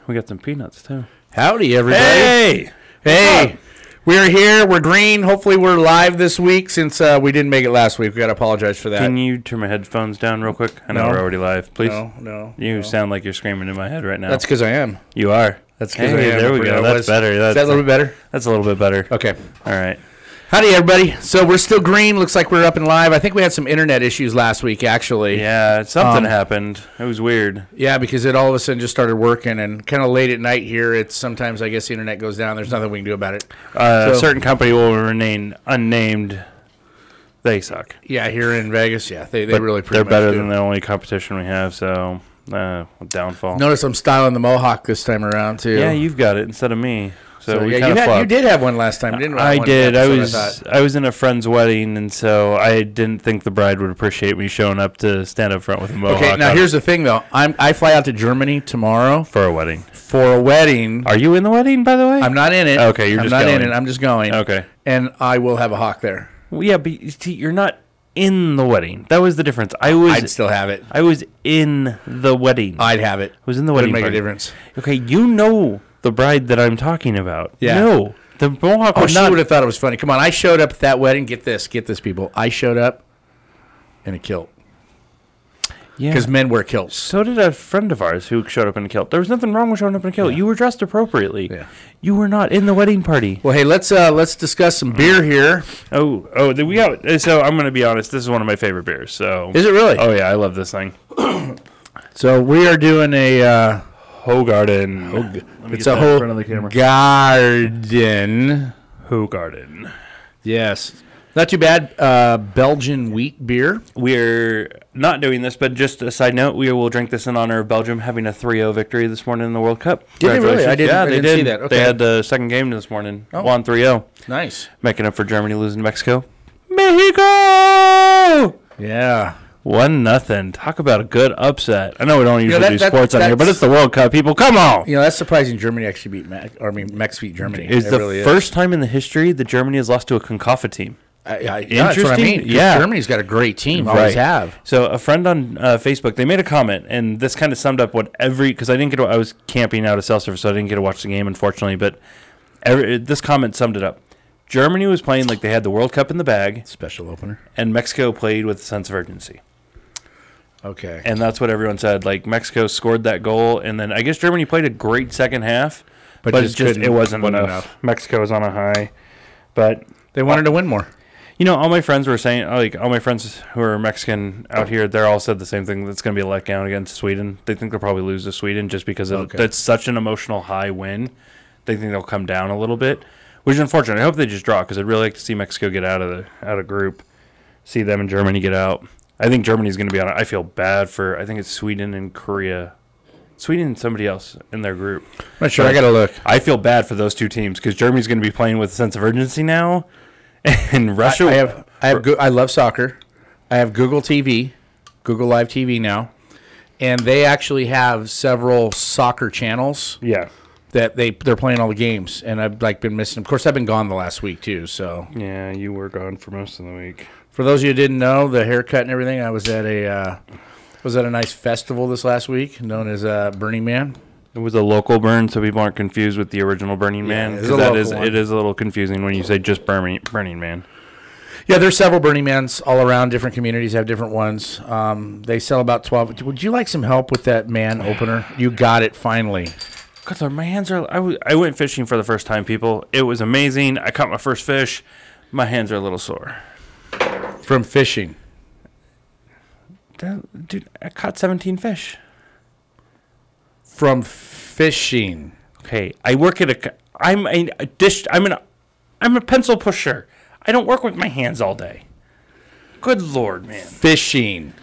We got some peanuts, too. Howdy, everybody. Hey! Hey! We're here. We're green. Hopefully we're live this week since we didn't make it last week. We got to apologize for that. Can you turn my headphones down real quick? I know we're already live. Please? No. You sound like you're screaming in my head right now. That's because I am. You are. That's because I am. There we go. That's better. Is that a little bit better? That's a little bit better. Okay. All right. Howdy, everybody. So we're still green. Looks like we're up and live. I think we had some internet issues last week, actually. Yeah, something happened. It was weird. Yeah, because it all of a sudden just started working, and kind of late at night here, it's sometimes, I guess, the internet goes down. There's nothing we can do about it. A certain company will remain unnamed. They suck. Yeah, here in Vegas, they really pretty much they're better do. than the only competition we have, so downfall. Notice I'm styling the mohawk this time around, too. Yeah, you've got it instead of me. So we you did have one last time, didn't you? I did. I was in a friend's wedding, and so I didn't think the bride would appreciate me showing up to stand up front with a mohawk. Okay, now here's the thing, though. I fly out to Germany tomorrow for a wedding. Are you in the wedding, by the way? I'm not in it. Okay, I'm not in it. I'm just going. Okay. And I will have a hawk there. Well, yeah, but see, you're not in the wedding. That was the difference. I'd still have it. I was in the wedding. I'd have it. I was in the wedding. Wouldn't make party. a difference. Okay, you know the bride that I'm talking about. Yeah. No, the mohawk. Oh, she would have thought it was funny. Come on, I showed up at that wedding. Get this, people. I showed up in a kilt. Yeah. Because men wear kilts. So did a friend of ours who showed up in a kilt. There was nothing wrong with showing up in a kilt. Yeah. You were dressed appropriately. Yeah. You were not in the wedding party. Well, hey, let's discuss some beer here. So I'm going to be honest. This is one of my favorite beers. So Is it really? Oh yeah, I love this thing. So we are doing a Hoegaarden. It's a Hoegaarden. Hoegaarden. Yes. Not too bad. Belgian wheat beer. We're not doing this, but just a side note, we will drink this in honor of Belgium having a 3-0 victory this morning in the World Cup. Did they really? I didn't see that. Okay. They had the second game this morning. Oh. Won 3-0. Nice. Making up for Germany losing to Mexico. Mexico! Yeah. 1-0. Talk about a good upset. I know we don't usually do sports on here, but it's the World Cup, people. Come on. That's surprising. Germany actually beat Mex beat Germany. It's the first time in the history that Germany has lost to a CONCACAF team. Interesting. That's what I mean. Yeah. Germany's got a great team. Always have. So a friend on Facebook, they made a comment, and this kind of summed up what because I was camping out of cell service, so I didn't get to watch the game, unfortunately. But this comment summed it up. Germany was playing like they had the World Cup in the bag. Special opener. And Mexico played with a sense of urgency. Okay. And that's what everyone said. Like, Mexico scored that goal, and then I guess Germany played a great second half, but it wasn't enough. Mexico was on a high, but they wanted to win more. All my friends were saying, all my friends who are Mexican out here, they're all said the same thing. That's going to be a letdown against Sweden. They think they'll probably lose to Sweden just because that's such an emotional high win. They think they'll come down a little bit, which is unfortunate. I hope they just draw because I'd really like to see Mexico get out of group, see them and Germany get out. I think Germany's going to be on it. I feel bad for, I think it's Sweden and Korea. Sweden and somebody else in their group. I'm not sure. I got to look. I feel bad for those two teams because Germany's going to be playing with a sense of urgency now. And Russia. I love soccer. I have Google TV, Google Live TV now, and they actually have several soccer channels. Yeah. That they're playing all the games, and I've been missing. Of course, I've been gone the last week too. So yeah, you were gone for most of the week. For those of you who didn't know, the haircut and everything, I was at a nice festival this last week known as Burning Man. It was a local burn, so people aren't confused with the original Burning Man. Because it is a little confusing when you say just Burning Man. Yeah, there's several Burning Mans all around. Different communities have different ones. They sell about 12. Would you like some help with that man opener? You got it finally. God, my hands are. I went fishing for the first time, people. It was amazing. I caught my first fish. My hands are a little sore. From fishing. Dude, I caught 17 fish. From fishing. Okay, I work at I'm a pencil pusher. I don't work with my hands all day. Good Lord, man. Fishing.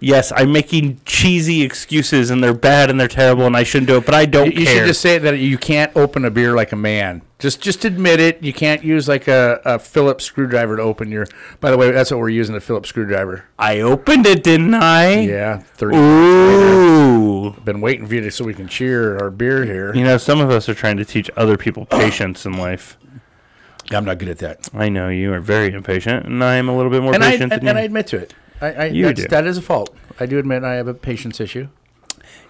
Yes, I'm making cheesy excuses, and they're bad, and they're terrible, and I shouldn't do it, but I don't care. You should just say that you can't open a beer like a man. Just admit it. You can't use like a Phillips screwdriver to open your... By the way, that's what we're using, a Phillips screwdriver. I opened it, didn't I? Yeah, 30 Ooh. minutes later. Been waiting for you so we can cheer our beer here. Some of us are trying to teach other people patience in life. I'm not good at that. I know you are very impatient, and I am a little bit more patient than you. And I admit to it. That is a fault. I do admit I have a patience issue.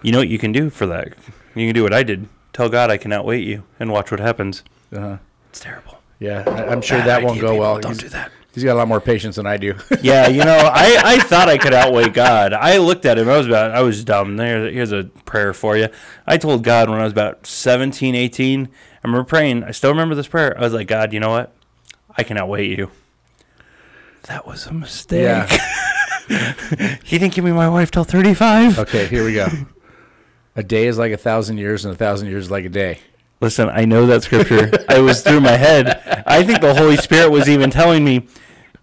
You know what you can do for that? You can do what I did. Tell God I can outweigh you and watch what happens. Uh-huh. It's terrible. Yeah, I'm sure that won't go well. Don't do that. He's got a lot more patience than I do. Yeah, I thought I could outweigh God. I looked at him. I was dumb. Here's a prayer for you. I told God when I was about 17, 18. I remember praying. I still remember this prayer. I was like, God, you know what? I can outweigh you. That was a mistake. Yeah. He didn't give me my wife till 35. Okay, here we go. A day is like 1,000 years, and 1,000 years is like a day. Listen, I know that scripture. It was through my head. I think the Holy Spirit was even telling me,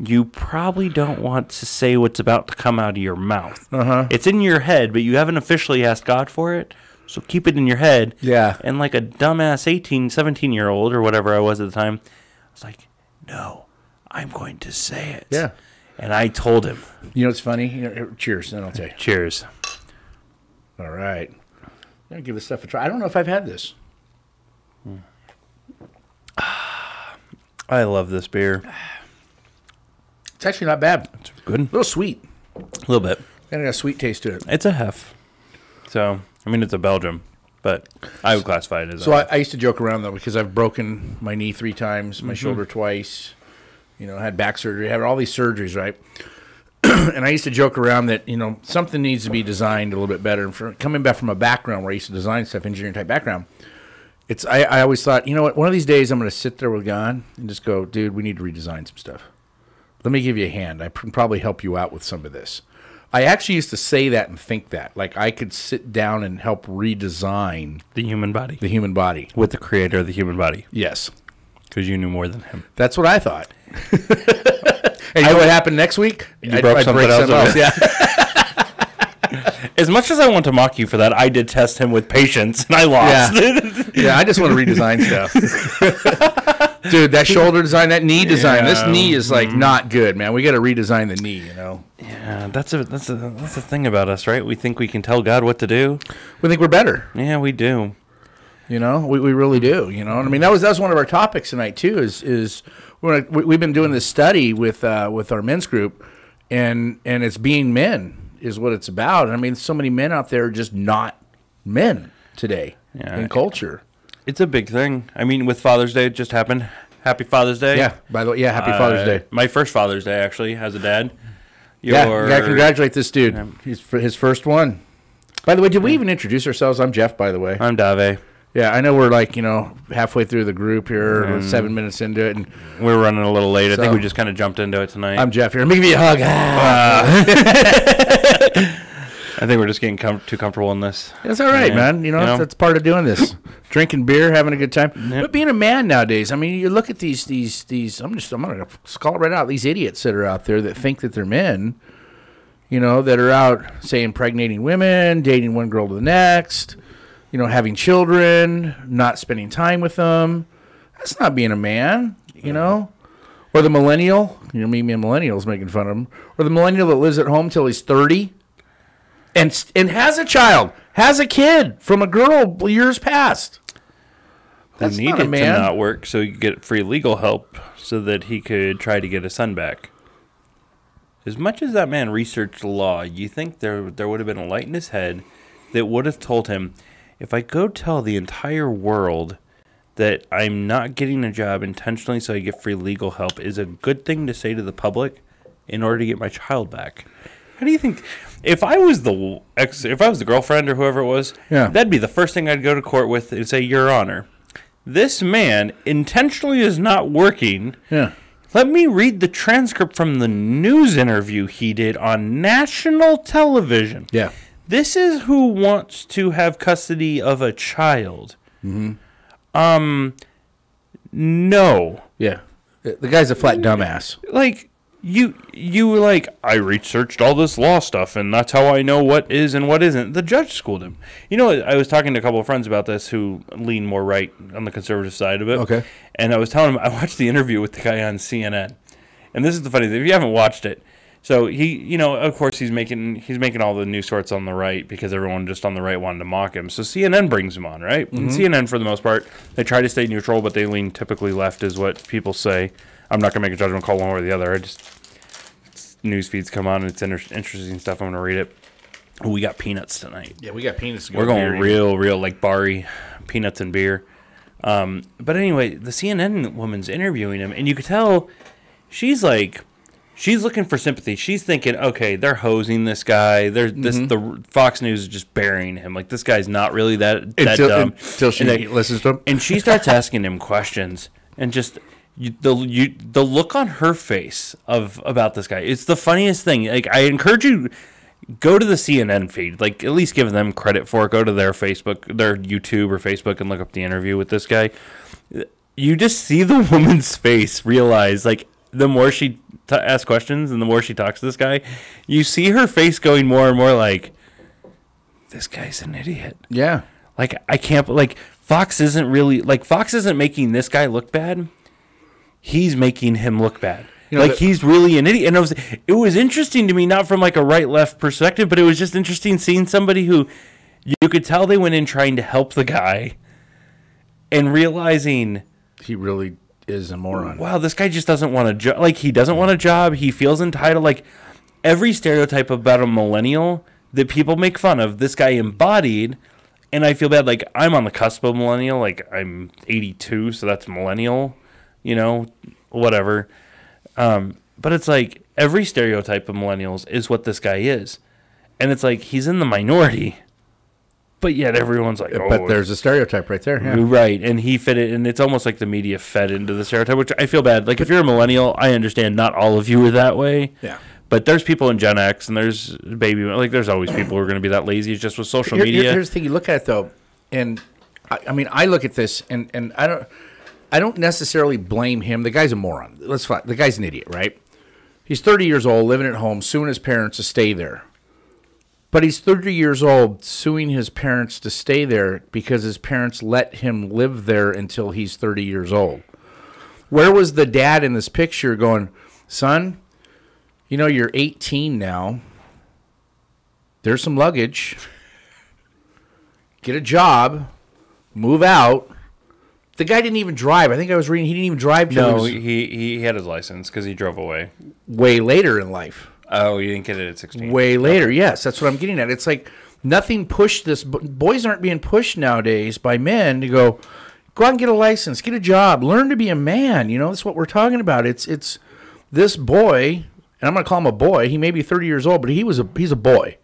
you probably don't want to say what's about to come out of your mouth. Uh-huh. It's in your head, but you haven't officially asked God for it, so keep it in your head. Yeah. And like a dumbass 18, 17-year-old or whatever I was at the time, I was like, no, I'm going to say it. Yeah. And I told him. You know what's funny? Cheers, then I'll tell you. Cheers. All right. I'm going to give this stuff a try. I don't know if I've had this. I love this beer. It's actually not bad. It's good. A little sweet. A little bit. Got a sweet taste to it. It's a hef. So, I mean, it's a Belgium, but I would classify it as So I used to joke around, though, because I've broken my knee 3 times, my shoulder twice, had back surgery, had all these surgeries, right? And I used to joke around that, something needs to be designed a little bit better. And for coming back from a background where I used to design stuff, engineering type background, I always thought, you know what, one of these days I'm going to sit there with God and just go, dude, we need to redesign some stuff. Let me give you a hand. I can probably help you out with some of this. I actually used to say that and think that. Like, I could sit down and help redesign the human body. The human body. With the creator of the human body. Yes. Because you knew more than him. That's what I thought. And you know what happened next week? You broke something else. Yeah. As much as I want to mock you for that, I did test him with patience, and I lost. Yeah, I just want to redesign stuff. Dude, that shoulder design, that knee design, this knee is like not good, man. We got to redesign the knee, Yeah, that's a thing about us, right? We think we can tell God what to do. We think we're better. Yeah, we do. We really do. And I mean, that was one of our topics tonight too. Is we've been doing this study with our men's group, and it's being men is what it's about. And I mean, so many men out there are just not men today in culture. It's a big thing. I mean, with Father's Day, it just happened. Happy Father's Day. Yeah, by the way, happy Father's Day. My first Father's Day, actually, as a dad. Congratulate this dude. He's for his first one. By the way, did we even introduce ourselves? I'm Jeff, by the way. I'm Dave. Yeah, I know we're like, halfway through the group here, 7 minutes into it. And we're running a little late. I think we just kind of jumped into it tonight. I'm Jeff here. Let me give you a hug. I think we're just getting too comfortable in this. That's all right, man. That's part of doing this. Drinking beer, having a good time. Yep. But being a man nowadays, I mean, you look at these I'm going to call it right out, these idiots that are out there that think that they're men, that are out, say, impregnating women, dating one girl to the next, having children, not spending time with them. That's not being a man, Or the millennial, me and millennials making fun of him. Or the millennial that lives at home till he's 30 and has a child, has a kid from a girl years past. That's not a man. To not work so you get free legal help so that he could try to get his son back. As much as that man researched the law, you think there would have been a light in his head that would have told him, if I go tell the entire world that I'm not getting a job intentionally so I get free legal help is a good thing to say to the public in order to get my child back. How do you think, if I was the girlfriend or whoever it was, that'd be the first thing I'd go to court with and say, Your Honor, this man intentionally is not working. Yeah. Let me read the transcript from the news interview he did on national television. Yeah. This is who wants to have custody of a child. Mm-hmm. No. Yeah. The guy's a flat dumbass. Like, you were like, I researched all this law stuff, and that's how I know what is and what isn't. The judge schooled him. I was talking to a couple of friends about this who lean more right on the conservative side of it. Okay. And I was telling him, I watched the interview with the guy on CNN. And this is the funny thing. If you haven't watched it, so he, of course, he's making all the news sorts on the right because everyone just on the right wanted to mock him. So CNN brings him on, right? Mm-hmm. And CNN, for the most part, they try to stay neutral, but they lean typically left, is what people say. I'm not going to make a judgment call one way or the other. News feeds come on, and it's interesting stuff. I'm going to read it. We got peanuts tonight. Yeah, we got peanuts. We're going real like Bari, peanuts and beer. But anyway, the CNN woman's interviewing him, and you could tell she's looking for sympathy. She's thinking, okay, they're hosing this guy. The Fox News is just burying him. Like, this guy's not really that dumb. Until she listens to him. And she starts asking him questions, and just the look on her face about this guy. It's the funniest thing. Like, I encourage you, go to the CNN feed. Like, at least give them credit for it. Go to their Facebook, their YouTube or Facebook, and look up the interview with this guy. You just see the woman's face realize, like, the more she asks questions and the more she talks to this guy, you see her face going more and more like, this guy's an idiot. Yeah. Like, I can't, like, Fox isn't making this guy look bad. He's making him look bad. He's really an idiot. And it was interesting to me, not from like a right-left perspective, but it was just interesting seeing somebody who you could tell they went in trying to help the guy and realizing he really is a moron. Wow, this guy just doesn't want a job. Like, he doesn't want a job. He feels entitled. Like, every stereotype about a millennial that people make fun of, this guy embodied. And I feel bad. Like, I'm on the cusp of millennial. Like, I'm 82, so that's millennial. Whatever. But it's like every stereotype of millennials is what this guy is. And it's like he's in the minority. But yet everyone's like, oh. But there's a stereotype right there. Yeah. Right. And he fit it. And it's almost like the media fed into the stereotype, which I feel bad. Like, if you're a millennial, I understand not all of you are that way. Yeah. But there's people in Gen X and there's baby. Like, there's always people who are going to be that lazy. It's just with social media. Here's the thing. You look at it, though. And, I mean, I look at this and I don't necessarily blame him. The guy's a moron. Let's find the guy's an idiot, right? He's 30 years old, living at home, suing his parents to stay there. But he's 30 years old, suing his parents to stay there because his parents let him live there until he's 30 years old. Where was the dad in this picture going, son, you're 18 now. There's some luggage. Get a job. Move out. The guy didn't even drive. I think I was reading he didn't even drive. No, he had his license because he drove away. Way later in life. Oh, you didn't get it at 16. Way later, yes. That's what I'm getting at. It's like nothing pushed this. Boys aren't being pushed nowadays by men to go out and get a license, get a job, learn to be a man. That's what we're talking about. It's this boy, and I'm going to call him a boy. He may be 30 years old, but he's a boy.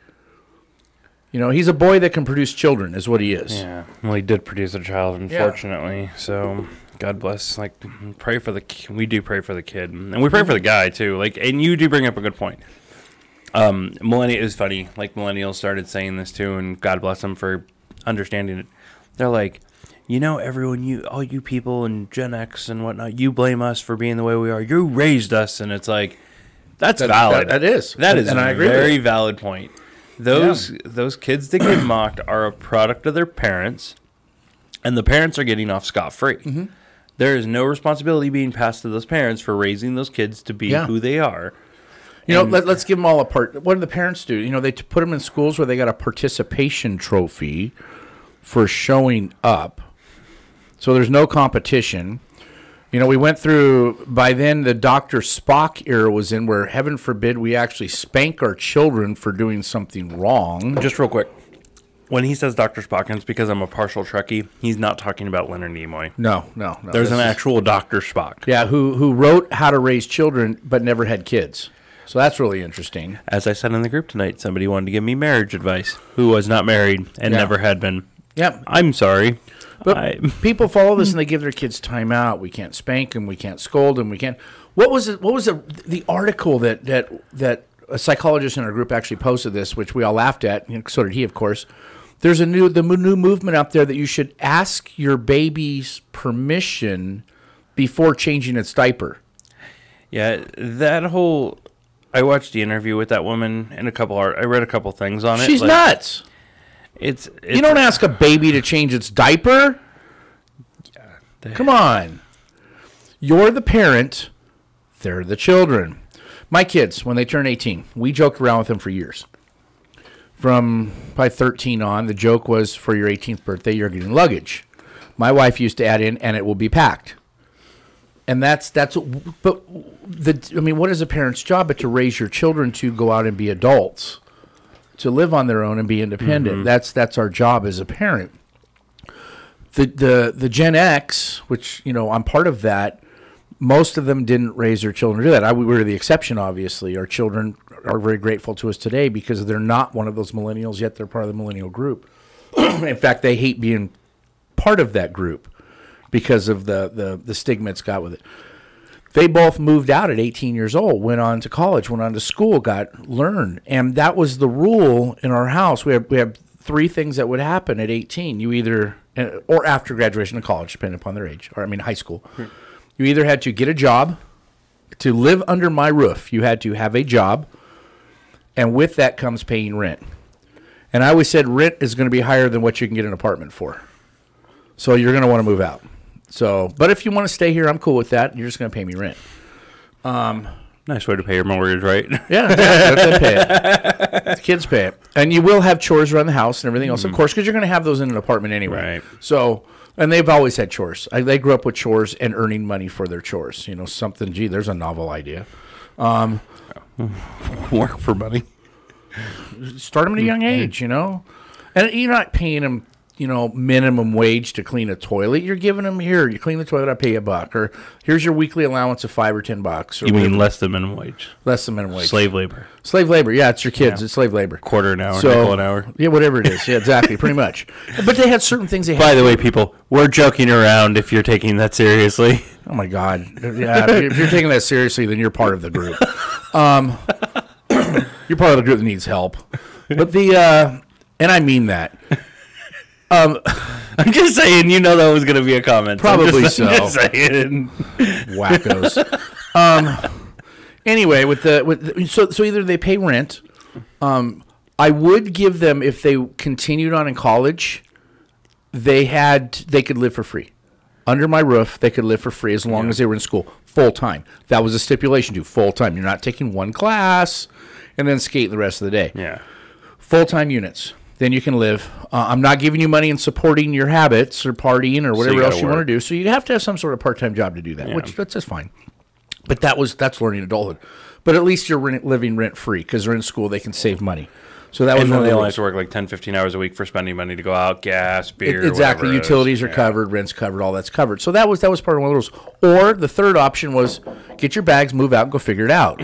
He's a boy that can produce children, is what he is. Yeah. Well, he did produce a child, unfortunately. Yeah. So, God bless. Like, we do pray for the kid, and we pray for the guy too. Like, and you do bring up a good point. Millennial is funny. Like, millennials started saying this too, and God bless them for understanding it. They're like, everyone, all you people in Gen X and whatnot, you blame us for being the way we are. You raised us, and it's like, that's valid. That is. That is a very valid point. Those kids that get mocked are a product of their parents, and the parents are getting off scot-free. Mm-hmm. There is no responsibility being passed to those parents for raising those kids to be who they are. Let's give them all a part. What do the parents do? They put them in schools where they got a participation trophy for showing up. So there's no competition. We went through, by then, the Dr. Spock era was in where, heaven forbid, we actually spank our children for doing something wrong. Just real quick. When he says Dr. Spock, and it's because I'm a partial Trekkie, he's not talking about Leonard Nimoy. No. There's an actual Dr. Spock. Yeah, who wrote How to Raise Children but never had kids. So that's really interesting. As I said in the group tonight, somebody wanted to give me marriage advice who was not married and never had been. Yep. I'm sorry. But people follow this and they give their kids time out. We can't spank them. We can't scold them. We can't. What was it? What was the article that a psychologist in our group actually posted this, which we all laughed at. So did he, of course. There's the new movement out there that you should ask your baby's permission before changing its diaper. Yeah, that whole. I watched the interview with that woman and I read a couple things on it. She's nuts. It's you don't ask a baby to change its diaper. Yeah, come on. You're the parent. They're the children. My kids, when they turn 18, we joked around with them for years. From probably 13 on, the joke was, for your 18th birthday, you're getting luggage. My wife used to add in, and it will be packed. And what is a parent's job but to raise your children to go out and be adults? to live on their own and be independent. That's our job as a parent. The Gen X, which I'm part of that. Most of them didn't raise their children to do that. We were the exception, obviously. Our children are very grateful to us today because they're not one of those millennials, yet they're part of the millennial group. In fact, they hate being part of that group because of the stigma it's got with it. They both moved out at 18 years old, went on to college, went on to school, learned. And that was the rule in our house. We have 3 things that would happen at 18. You either, or after graduation of college, depending upon their age, high school. You either had to get a job. To live under my roof, you had to have a job, and with that comes paying rent. And I always said rent is going to be higher than what you can get an apartment for. So you're going to want to move out. But if you want to stay here, I'm cool with that. You're just going to pay me rent. Nice way to pay your mortgage, right? Yeah, they pay it. The kids pay it. And you will have chores around the house and everything else, of course, because you're going to have those in an apartment anyway. Right. And they've always had chores. They grew up with chores and earning money for their chores. There's a novel idea. Work for money. Start them at a young age, And you're not paying them, minimum wage to clean a toilet. You're giving them, here, you clean the toilet, I pay you $1. Or here's your weekly allowance of $5 or $10. Or you mean less than minimum wage? Less than minimum wage. Slave labor. Slave labor, yeah, it's your kids. Yeah. It's slave labor. Quarter an hour, nickel an hour. Yeah, whatever it is. Yeah, exactly, pretty much. But they had certain things they had. By the way, people, we're joking around if you're taking that seriously. Oh, my God. Yeah, if you're taking that seriously, then you're part of the group. You're part of the group that needs help. But and I mean that. I'm just saying, that was going to be a comment. Probably so. Just saying. Wackos. Anyway, so either they pay rent. I would give them, if they continued on in college, they could live for free. Under my roof, they could live for free as long as they were in school full time. That was a stipulation to full time. You're not taking one class and then skating the rest of the day. Yeah. Full time units. Then you can live. I'm not giving you money and supporting your habits or partying or whatever else you want to do. So you have to have some sort of part-time job to do that, which that's just fine. But that's learning adulthood. But at least you're living rent-free because they're in school. They can save money. So that was one of the only have to work like 10, 15 hours a week for spending money to go out, gas, beer, exactly. Utilities are covered, rent's covered, all that's covered. So that was part of one of those. Or the third option was get your bags, move out, and go figure it out.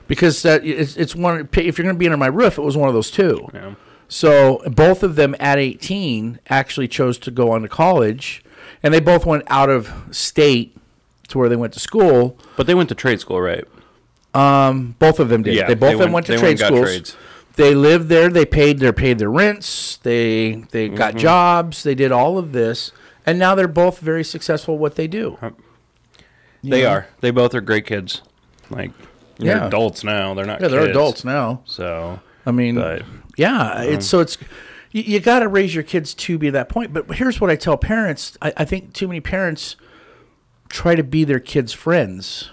Because it's one. If you're going to be under my roof, it was one of those two. Yeah. So both of them at 18 actually chose to go on to college, and they both went out of state to where they went to school. But they went to trade school, right? Both of them did. Yeah, they went to trade schools. They lived there. They paid their rents. They got jobs. They did all of this, and now they're both very successful at what they do. They are. They both are great kids. They're adults now. They're not. Yeah, they're adults now. So it's you got to raise your kids to be that point. But here's what I tell parents. I think too many parents try to be their kids' friends.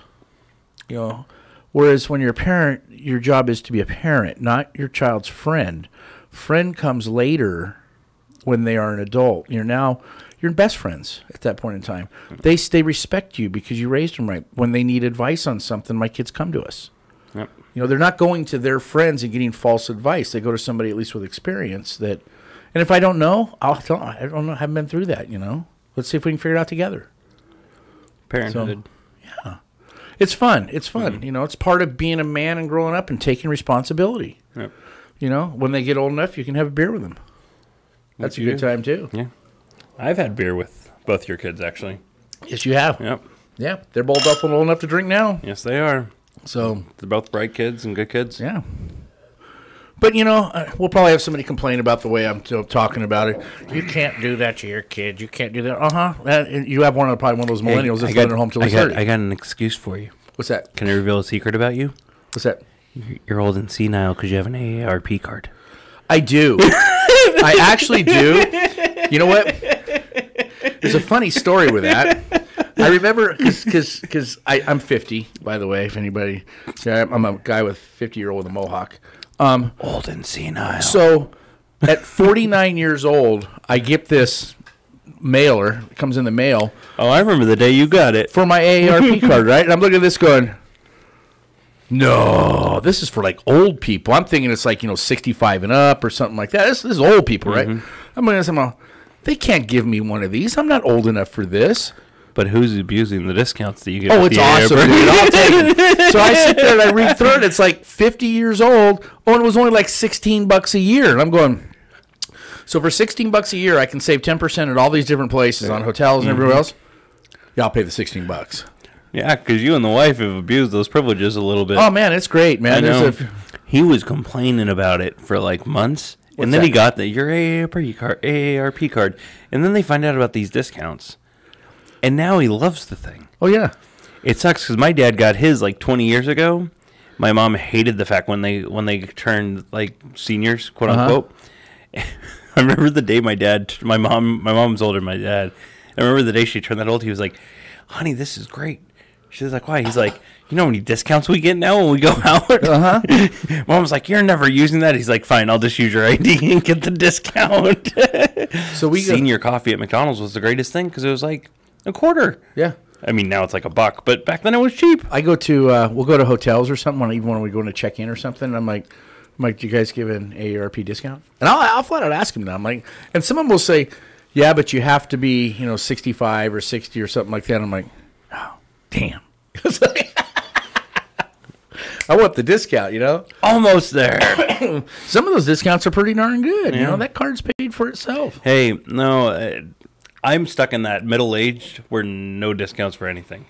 Whereas when you're a parent, your job is to be a parent, not your child's friend. Friend comes later when they are an adult. You're best friends at that point in time. They respect you because you raised them right. When they need advice on something, my kids come to us. Yep. They're not going to their friends and getting false advice. They go to somebody at least with experience and if I don't know, I'll tell them, I don't know, I haven't been through that, Let's see if we can figure it out together. Parenthood. Yeah. It's fun. It's fun. Mm-hmm. It's part of being a man and growing up and taking responsibility. Yep. When they get old enough, you can have a beer with them. That's a good time too. Yeah. I've had beer with both your kids, actually. Yes, you have. Yep. Yeah, they're both old enough to drink now. Yes, they are. So they're both bright kids and good kids. Yeah. But, we'll probably have somebody complain about the way I'm talking about it. You can't do that to your kids. You can't do that. Uh-huh. You have probably one of those millennials that's living at home till he's 30. I got an excuse for you. What's that? Can I reveal a secret about you? What's that? You're old and senile because you have an AARP card. I do. I actually do. You know what? There's a funny story with that. I remember because I'm 50, by the way. If anybody, I'm a guy with 50-year-old with a mohawk. Old and senile. So, at 49 years old, I get this mailer. It comes in the mail. Oh, I remember the day you got it for my AARP card, right? And I'm looking at this going, No, this is for like old people. I'm thinking it's like 65 and up or something like that. This is old people, right? I'm going to say, they can't give me one of these. I'm not old enough for this. But who's abusing the discounts that you get? Oh, it's awesome, dude. I'll take it. So I sit there and I read through it. It's like 50 years old. Oh, and it was only like $16 a year. And I'm going, so for $16 a year, I can save 10% at all these different places on hotels and everywhere else. Yeah, I'll pay the $16. Yeah, because you and the wife have abused those privileges a little bit. Oh, man, it's great, man. I know. He was complaining about it for like months. And then he got your AARP card. And then they find out about these discounts. And now he loves the thing. Oh, yeah. It sucks because my dad got his like 20 years ago. My mom hated the fact when they turned like seniors, quote unquote. I remember the day my mom's older than my dad. I remember the day she turned that old. He was like, "Honey, this is great." She was like, "Why?" He's like, "You know how many discounts we get now when we go out?" Mom's like, "You're never using that." He's like, "Fine, I'll just use your ID and get the discount." So senior coffee at McDonald's was the greatest thing because it was like a quarter. Yeah. I mean, now it's like $1, but back then it was cheap. I go to, we'll go to hotels or something, even when we go in to check in or something. And I'm like, do you guys give an AARP discount? And I'll flat out ask them now. I'm like, and some of them will say, yeah, but you have to be, 65 or 60 or something like that. I'm like, oh, damn. I want the discount, Almost there. Some of those discounts are pretty darn good. That card's paid for itself. Hey, no, I'm stuck in that middle age where no discounts for anything.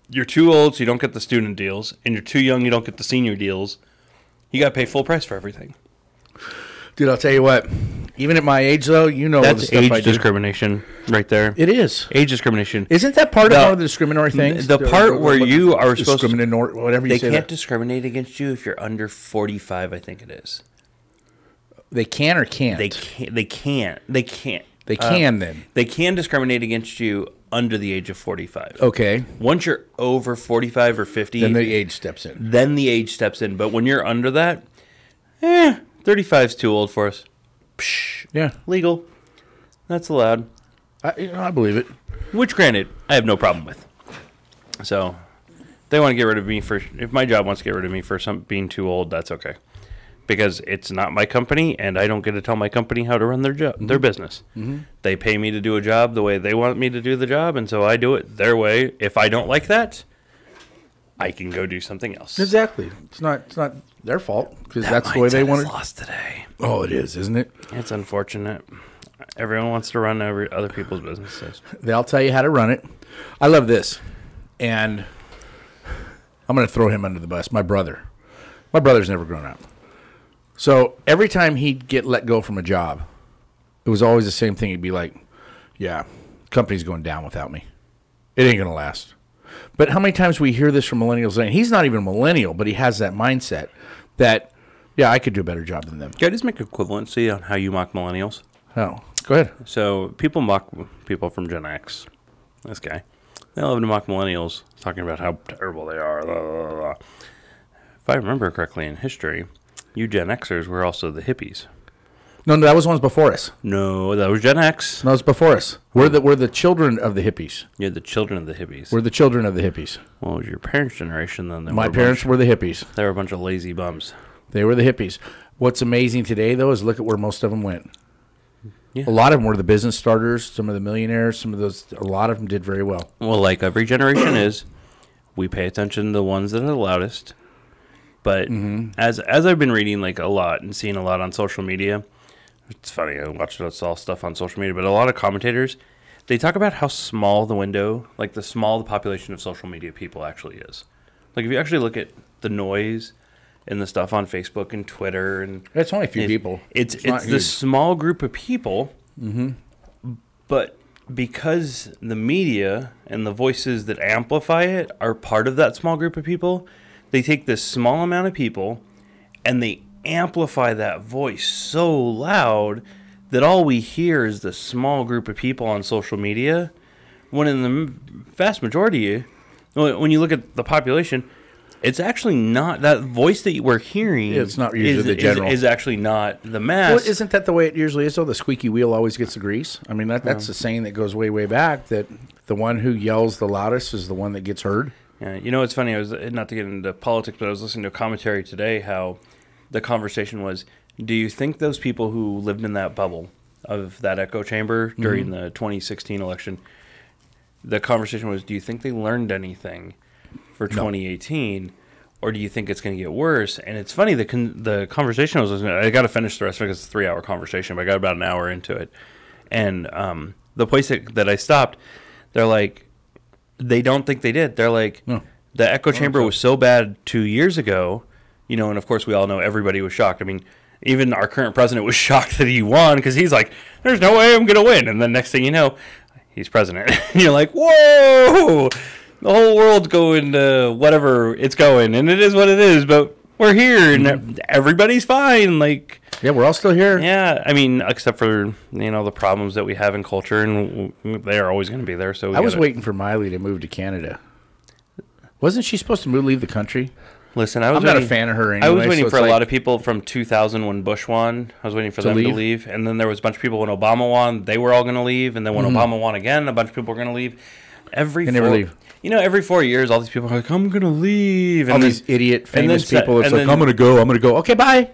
You're too old, so you don't get the student deals, and you're too young, you don't get the senior deals. You got to pay full price for everything. Dude, I'll tell you what. Even at my age, though, that's the stuff age discrimination right there. It is age discrimination. Isn't that part of one of the discriminatory things? The part where you are supposed to whatever you say. They can't discriminate against you if you're under 45. I think it is. They can or can't. They can't. They can't. They can then. They can discriminate against you under the age of 45. Okay. Once you're over 45 or 50, then the age steps in. But when you're under that, 35's too old for us. Psh, yeah. Legal. That's allowed. I believe it. Which, granted, I have no problem with. So, they want to get rid of me if my job wants to get rid of me for being too old, that's okay. Because it's not my company, and I don't get to tell my company how to run their business. They pay me to do a job the way they want me to do the job, and so I do it their way. If I don't like that, I can go do something else. Exactly. It's not their fault because that's the way they want it. Lost today. Oh, it is, isn't it? It's unfortunate. Everyone wants to run other people's businesses. They'll tell you how to run it. I love this, and I'm going to throw him under the bus. My brother. My brother's never grown up. So every time he'd get let go from a job, it was always the same thing. He'd be like, yeah, company's going down without me. It ain't going to last. But how many times we hear this from millennials? And he's not even a millennial, but he has that mindset that, yeah, I could do a better job than them. Can I just make equivalency on how you mock millennials? Oh, go ahead. So people mock people from Gen X. This guy. They love to mock millennials, talking about how terrible they are. Blah, blah, blah. If I remember correctly in history, you Gen Xers were also the hippies. No, that was ones before us. No, that was Gen X. No, it was before us. We're the children of the hippies. You're the children of the hippies. We're the children of the hippies. Well, it was your parents' generation then. My parents were the hippies. They were a bunch of lazy bums. They were the hippies. What's amazing today, though, is look at where most of them went. Yeah. A lot of them were the business starters, some of the millionaires, a lot of them did very well. Well, like every generation is, we pay attention to the ones that are the loudest. But as I've been reading like a lot and seeing a lot on social media, it's funny, I watch all stuff on social media, but a lot of commentators, they talk about how small the window, like the population of social media people actually is. Like if you actually look at the noise and the stuff on Facebook and Twitter, and it's only a few people. It's the small group of people, but because the media and the voices that amplify it are part of that small group of people, they take this small amount of people and they amplify that voice so loud that all we hear is the small group of people on social media, when in the vast majority, when you look at the population, it's actually not that voice that we're hearing. It's not usually the general. Is actually not the mass. Well, isn't that the way it usually is, though? The squeaky wheel always gets the grease. I mean, that's a saying that goes way, way back, that the one who yells the loudest is the one that gets heard. Yeah, you know, it's funny. I was not to get into politics, but I was listening to a commentary today. How the conversation was: do you think those people who lived in that bubble of that echo chamber during the 2016 election, the conversation was, do you think they learned anything for 2018, or do you think it's going to get worse? And it's funny, the conversation I was listening to, I got to finish the rest of it because it's a 3-hour conversation, but I got about an hour into it. And the place that I stopped, they're like, they don't think they did. They're like, the echo chamber was so bad 2 years ago, you know, and of course we all know everybody was shocked. I mean, even our current president was shocked that he won because he's like, there's no way I'm going to win. And then next thing you know, he's president. And you're like, whoa, the whole world's going to whatever it's going. And it is what it is, but we're here and everybody's fine. Like, yeah, we're all still here. Yeah, I mean, except for, you know, the problems that we have in culture, and they are always going to be there. So I was waiting for Miley to move to Canada. Wasn't she supposed to leave the country? Listen, I'm not a fan of her anyway. I was waiting for a lot of people from 2000 when Bush won. I was waiting for them to leave. And then there was a bunch of people when Obama won. They were all going to leave. And then when Obama won again, a bunch of people were going to leave. They never leave. You know, every 4 years, all these people are like, I'm going to leave. And all these idiot famous people. It's like, I'm going to go. I'm going to go. Okay, bye.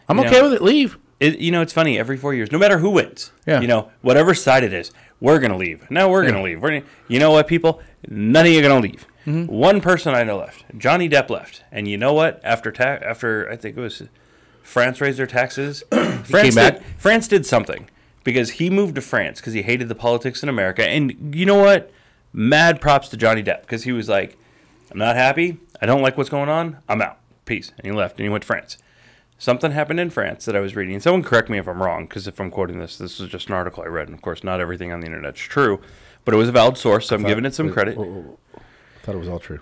I'm okay with it. Leave. You know, it's funny. Every 4 years, no matter who wins, you know, whatever side it is, we're going to leave. Now we're going to leave. You know what, people? None of you are going to leave. One person I know left. Johnny Depp left. And you know what? After I think it was France raised their taxes, France did something because he moved to France because he hated the politics in America. And you know what? Mad props to Johnny Depp because he was like, I'm not happy. I don't like what's going on. I'm out. Peace. And he left and he went to France. Something happened in France that I was reading. And someone correct me if I'm wrong, because if I'm quoting this is just an article I read. And, of course, not everything on the internet is true. But it was a valid source, so I'm giving it some credit. I thought it was all true.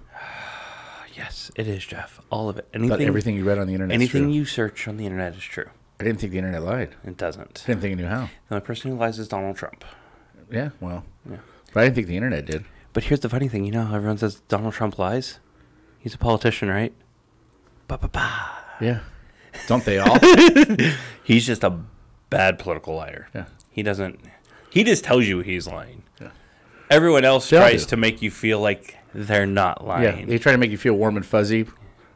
Yes, it is, Jeff. All of it. Everything you read on the internet is true. Anything you search on the internet is true. I didn't think the internet lied. It doesn't. I didn't think it knew how. The only person who lies is Donald Trump. Yeah, well. Yeah. But I didn't think the internet did. But here's the funny thing. You know how everyone says Donald Trump lies? He's a politician, right? Ba-ba-ba. Yeah. Don't they all? He's just a bad political liar. Yeah. He just tells you he's lying. Yeah. Everyone else tries to make you feel like they're not lying. Yeah, they try to make you feel warm and fuzzy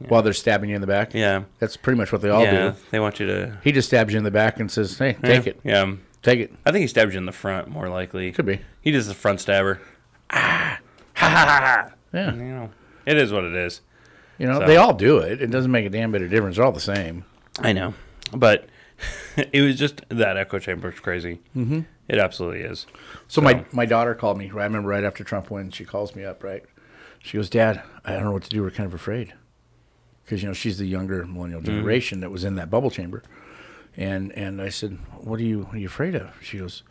while they're stabbing you in the back. Yeah. That's pretty much what they all do. They want you to... He just stabs you in the back and says, hey, take it. Yeah. Take it. I think he stabs you in the front, more likely. Could be. He does the front stabber. Ah! Ha ha ha! Yeah. You know, it is what it is. You know, they all do it. It doesn't make a damn bit of difference. They're all the same. I know. But it was just that echo chamber is crazy. Mm-hmm. It absolutely is. So my daughter called me. I remember right after Trump wins, she calls me up, right? She goes, Dad, I don't know what to do. We're kind of afraid. Because, you know, she's the younger millennial generation that was in that bubble chamber. And I said, what are you afraid of? She goes,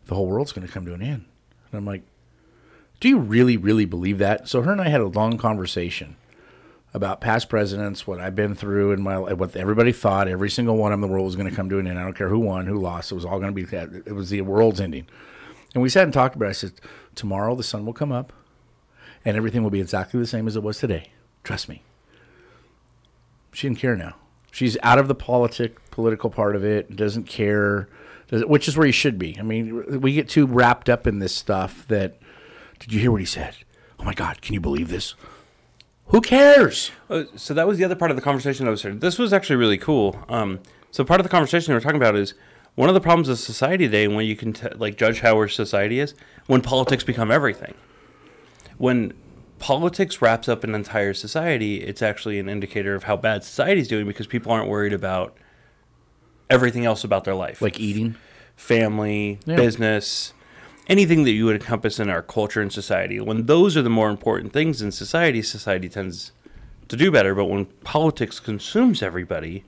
the whole world's going to come to an end. And I'm like, do you really, really believe that? So her and I had a long conversation about past presidents, what I've been through, and what everybody thought. Every single one of them, the world was going to come to an end. I don't care who won, who lost. It was all going to be that. It was the world's ending. And we sat and talked about it. I said, tomorrow the sun will come up, and everything will be exactly the same as it was today. Trust me. She didn't care now. She's out of the political part of it. Doesn't care, which is where you should be. I mean, we get too wrapped up in this stuff that, did you hear what he said? Oh, my God, can you believe this? Who cares? So that was the other part of the conversation that was here. This was actually really cool. So part of the conversation we were talking about is one of the problems of society today, and when you can judge how our society is, when politics become everything. When politics wraps up an entire society, it's actually an indicator of how bad society's doing because people aren't worried about everything else about their life. Like eating? Family, business, anything that you would encompass in our culture and society. When those are the more important things in society, society tends to do better. But when politics consumes everybody,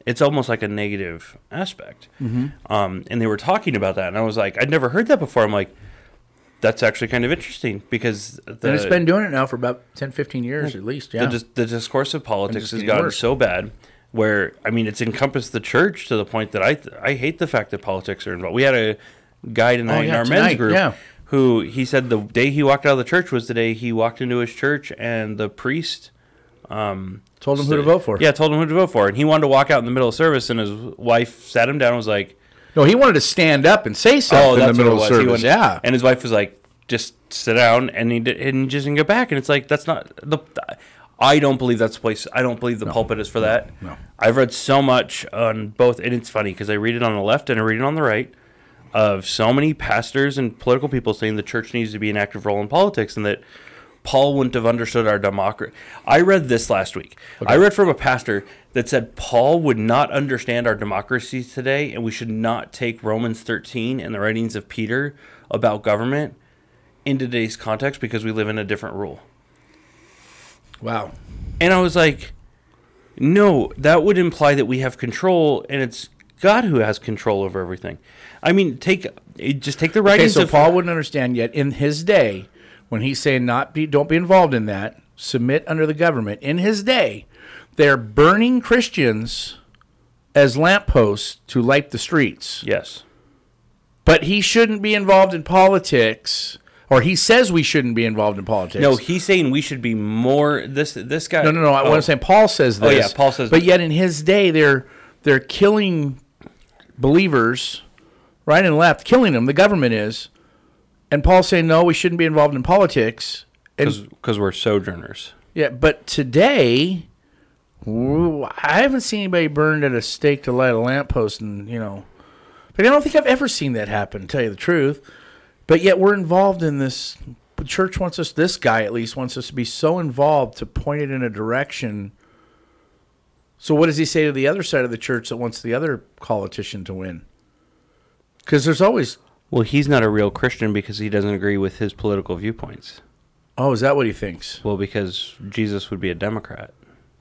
it's almost like a negative aspect. Mm-hmm. And they were talking about that, and I was like, I'd never heard that before. I'm like, that's actually kind of interesting because... and it's been doing it now for about 10, 15 years at least, yeah. The discourse of politics has gotten so bad where, I mean, it's encompassed the church to the point that I hate the fact that politics are involved. We had a guy tonight in our men's group who he said the day he walked out of the church was the day he walked into his church and the priest... told him who to vote for. Yeah, told him who to vote for. And he wanted to walk out in the middle of service, and his wife sat him down and was like... No, he wanted to stand up and say something in the middle of service. And his wife was like, just sit down and he just didn't get back. And it's like, that's not the. I don't believe that's the place. I don't believe the pulpit is for that. No. I've read so much on both, and it's funny because I read it on the left and I read it on the right, of so many pastors and political people saying the church needs to be an active role in politics and that Paul wouldn't have understood our democracy. I read this last week. Okay. I read from a pastor that said Paul would not understand our democracy today, and we should not take Romans 13 and the writings of Peter about government in today's context because we live in a different rule. Wow. And I was like, no, that would imply that we have control, and it's God who has control over everything. I mean, just take the writings. Okay, so Paul wouldn't understand yet in his day when he's saying don't be involved in that, submit under the government. In his day, they're burning Christians as lampposts to light the streets. Yes. But he shouldn't be involved in politics. Or he says we shouldn't be involved in politics. No, he's saying we should be more. This guy. No. What I'm saying, Paul says this. Oh yeah, Paul says. But yet in his day, they're killing believers, right and left, killing them. The government is, and Paul's saying no, we shouldn't be involved in politics. Because we're sojourners. Yeah, but today, I haven't seen anybody burned at a stake to light a lamppost, and But I don't think I've ever seen that happen. To tell you the truth. But yet we're involved in this. The church wants us, this guy at least, wants us to be so involved to point it in a direction. So what does he say to the other side of the church that wants the other politician to win? Because there's always... Well, he's not a real Christian because he doesn't agree with his political viewpoints. Oh, is that what he thinks? Well, because Jesus would be a Democrat.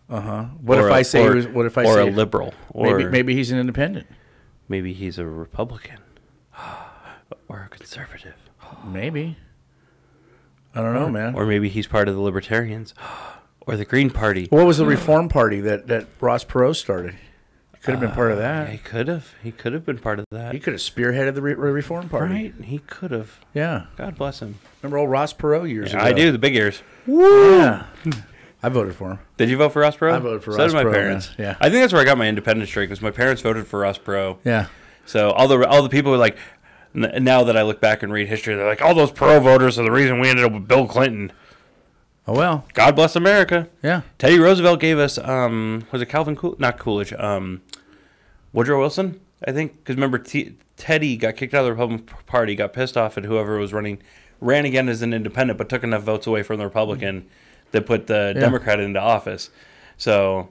Uh-huh. What if I say a liberal? Or maybe he's an independent. Maybe he's a Republican. Or a conservative. Maybe. I don't know, man. Or maybe he's part of the Libertarians. Or the Green Party. What was the Reform Party that Ross Perot started? He could have been part of that. Yeah, he could have. He could have been part of that. He could have spearheaded the Reform Party. Right. He could have. Yeah. God bless him. Remember old Ross Perot years ago? I do. The big ears. Woo! Yeah. I voted for him. Did you vote for Ross Perot? I voted for Ross Ross Perot. So did my parents. Man. Yeah. I think that's where I got my independence streak, because my parents voted for Ross Perot. Yeah. So all the people were like... Now that I look back and read history, they're like, all those Perot voters are the reason we ended up with Bill Clinton. Oh, well. God bless America. Yeah. Teddy Roosevelt gave us, was it Calvin Coolidge? Not Coolidge. Woodrow Wilson, I think. Because remember, Teddy got kicked out of the Republican Party, got pissed off at whoever was running, ran again as an independent, but took enough votes away from the Republican that put the Democrat into office. So...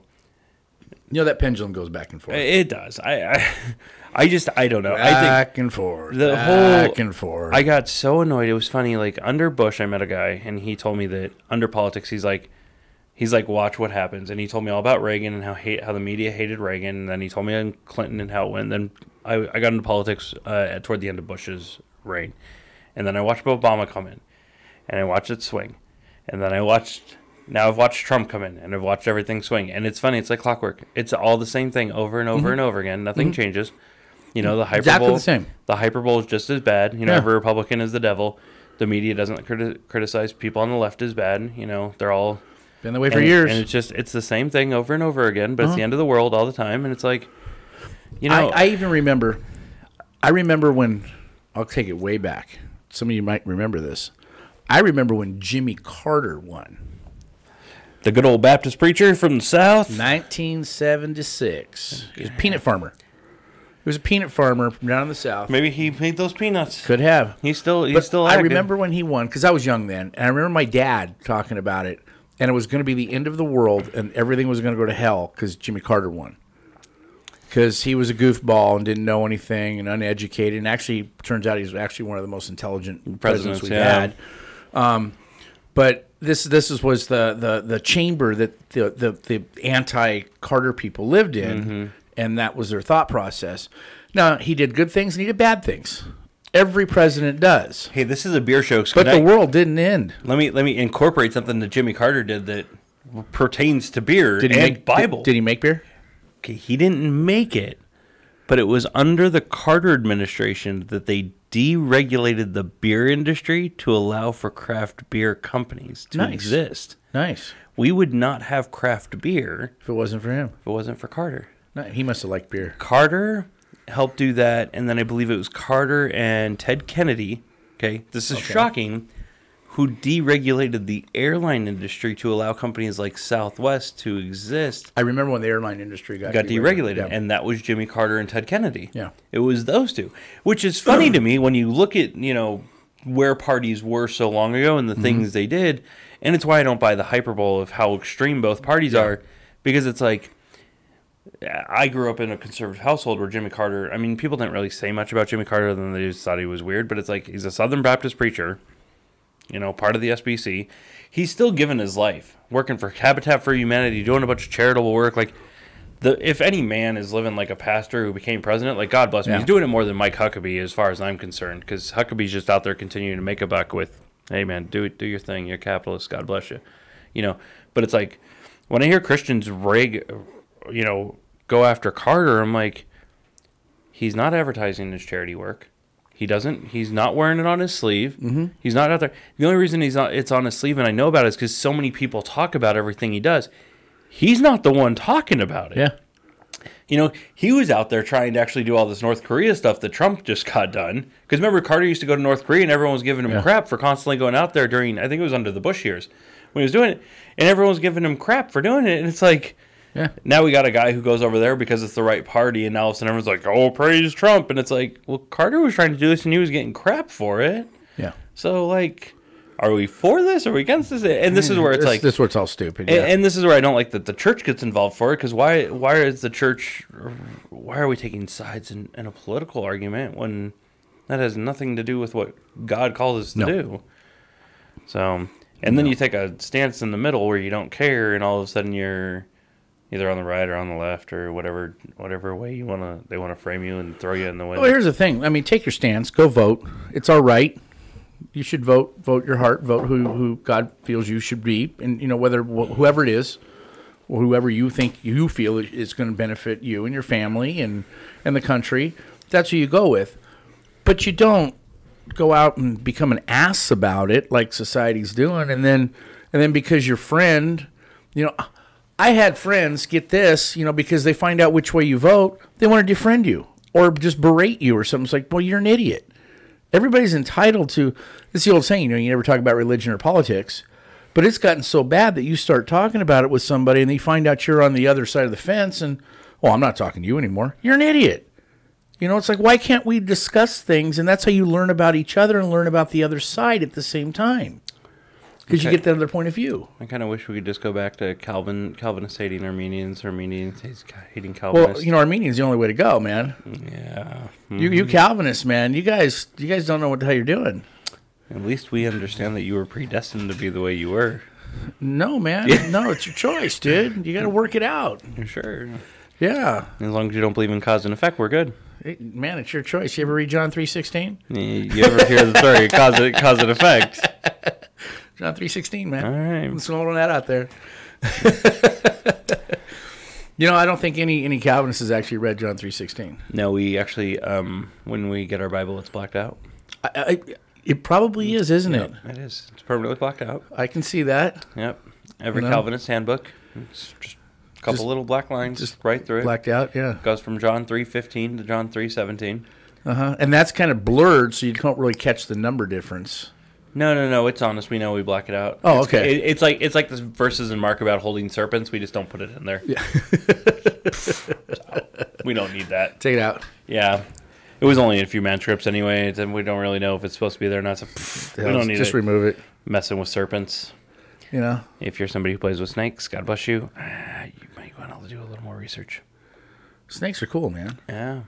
that pendulum goes back and forth. It does. I don't know. Back and forth. Back and forth. I got so annoyed. It was funny. Like under Bush, I met a guy, and he told me that under politics, he's like, watch what happens. And he told me all about Reagan and how the media hated Reagan. And then he told me on Clinton and how it went. And then I got into politics toward the end of Bush's reign. And then I watched Obama come in, and I watched it swing. And then now I've watched Trump come in, and I've watched everything swing. And it's funny. It's like clockwork. It's all the same thing over and over and over again. Nothing changes. The hyperbole. Exactly the same. The hyperbole is just as bad. Every Republican is the devil. The media doesn't criticize people on the left as bad. They're all been that way for years. And it's the same thing over and over again. But it's the end of the world all the time. And it's like, I even remember. I remember when, I'll take it way back. Some of you might remember this. I remember when Jimmy Carter won. The good old Baptist preacher from the South. 1976. He was a peanut farmer. He was a peanut farmer from down in the South. Maybe he made those peanuts. Could have. He's still active. I remember when he won, because I was young then, and I remember my dad talking about it, and it was going to be the end of the world, and everything was going to go to hell because Jimmy Carter won. Because he was a goofball and didn't know anything and uneducated, and actually, turns out he was actually one of the most intelligent presidents we've had. But this was the chamber that the anti-Carter people lived in, and that was their thought process. Now, he did good things and he did bad things. Every president does. Hey, this is a beer show. But the world didn't end. Let me incorporate something that Jimmy Carter did that pertains to beer and Bible. Did he make beer? Okay, he didn't make it, but it was under the Carter administration that they deregulated the beer industry to allow for craft beer companies to exist. Nice. We would not have craft beer if it wasn't for him. If it wasn't for Carter. No, he must have liked beer. Carter helped do that, and then I believe it was Carter and Ted Kennedy Okay, this is shocking. Who deregulated the airline industry to allow companies like Southwest to exist? I remember when the airline industry got deregulated, and that was Jimmy Carter and Ted Kennedy. Yeah, it was those two, which is funny to me when you look at where parties were so long ago and the things they did, and it's why I don't buy the hyperbole of how extreme both parties are, because it's like I grew up in a conservative household where Jimmy Carter. I mean, people didn't really say much about Jimmy Carter, than they just thought he was weird. But it's like he's a Southern Baptist preacher. Part of the SBC. He's still giving his life, working for Habitat for Humanity, doing a bunch of charitable work. Like, if any man is living like a pastor who became president, like, God bless him. He's doing it more than Mike Huckabee, as far as I'm concerned, because Huckabee's just out there continuing to make a buck with, hey, man, do your thing. You're a capitalist. God bless you. But it's like, when I hear Christians go after Carter, I'm like, he's not advertising his charity work. He's not wearing it on his sleeve. Mm-hmm. He's not out there. The only reason it's on his sleeve and I know about it is because so many people talk about everything he does. He's not the one talking about it. Yeah. He was out there trying to actually do all this North Korea stuff that Trump just got done. Because remember, Carter used to go to North Korea and everyone was giving him crap for constantly going out there during, I think it was under the Bush years, when he was doing it. And everyone was giving him crap for doing it. And it's like, now we got a guy who goes over there because it's the right party, and now all of a sudden everyone's like, oh, praise Trump. And it's like, well, Carter was trying to do this, and he was getting crap for it. Yeah. So, like, are we for this? Are we against this? And this is where it's like... This is where it's all stupid, and this is where I don't like that the church gets involved for it, because why is the church... Why are we taking sides in a political argument when that has nothing to do with what God calls us to do? So, and then you take a stance in the middle where you don't care, and all of a sudden you're... either on the right or on the left or whatever way they want to frame you and throw you in the wind. Well, here's the thing. I mean, take your stance. Go vote. It's all right. You should vote. Vote your heart. Vote who God feels you should be. And, whether whoever it is or whoever you think you feel is going to benefit you and your family and the country, that's who you go with. But you don't go out and become an ass about it like society's doing. And then because your friend, I had friends, get this, because they find out which way you vote, they want to defriend you or just berate you or something. It's like, well, you're an idiot. Everybody's entitled to, it's the old saying, you never talk about religion or politics, but it's gotten so bad that you start talking about it with somebody and they find out you're on the other side of the fence and, well, I'm not talking to you anymore. You're an idiot. It's like, why can't we discuss things? And that's how you learn about each other and learn about the other side at the same time. Because you get that other point of view. I kind of wish we could just go back to Calvinists hating Armenians, Armenians hating Calvinists. Well, Armenians the only way to go, man. Yeah. Mm-hmm. You Calvinists, man, you guys don't know what the hell you're doing. At least we understand that you were predestined to be the way you were. No, man. No, it's your choice, dude. You got to work it out. You're sure. Yeah. As long as you don't believe in cause and effect, we're good. Man, it's your choice. You ever read John 3:16? You ever hear the story cause and effect? John 3:16, man. All right. Let's throw that out there. I don't think any Calvinist has actually read John 3:16. No, we actually, when we get our Bible, it's blacked out. It probably is, isn't it? It is. It's permanently blacked out. I can see that. Yep. Every Calvinist handbook, it's just a couple little black lines just right through it. Blacked out, yeah. It goes from John 3:15 to John 3:17. And that's kind of blurred, so you can't really catch the number difference. No. It's honest. We know we black it out. Oh, okay. It's like the verses in Mark about holding serpents. We just don't put it in there. Yeah. So, we don't need that. Take it out. Yeah. It was only in a few manuscripts anyway, and we don't really know if it's supposed to be there or not. So we don't need just remove it. Messing with serpents. If you're somebody who plays with snakes, God bless you. You might want to do a little more research. Snakes are cool, man. Yeah.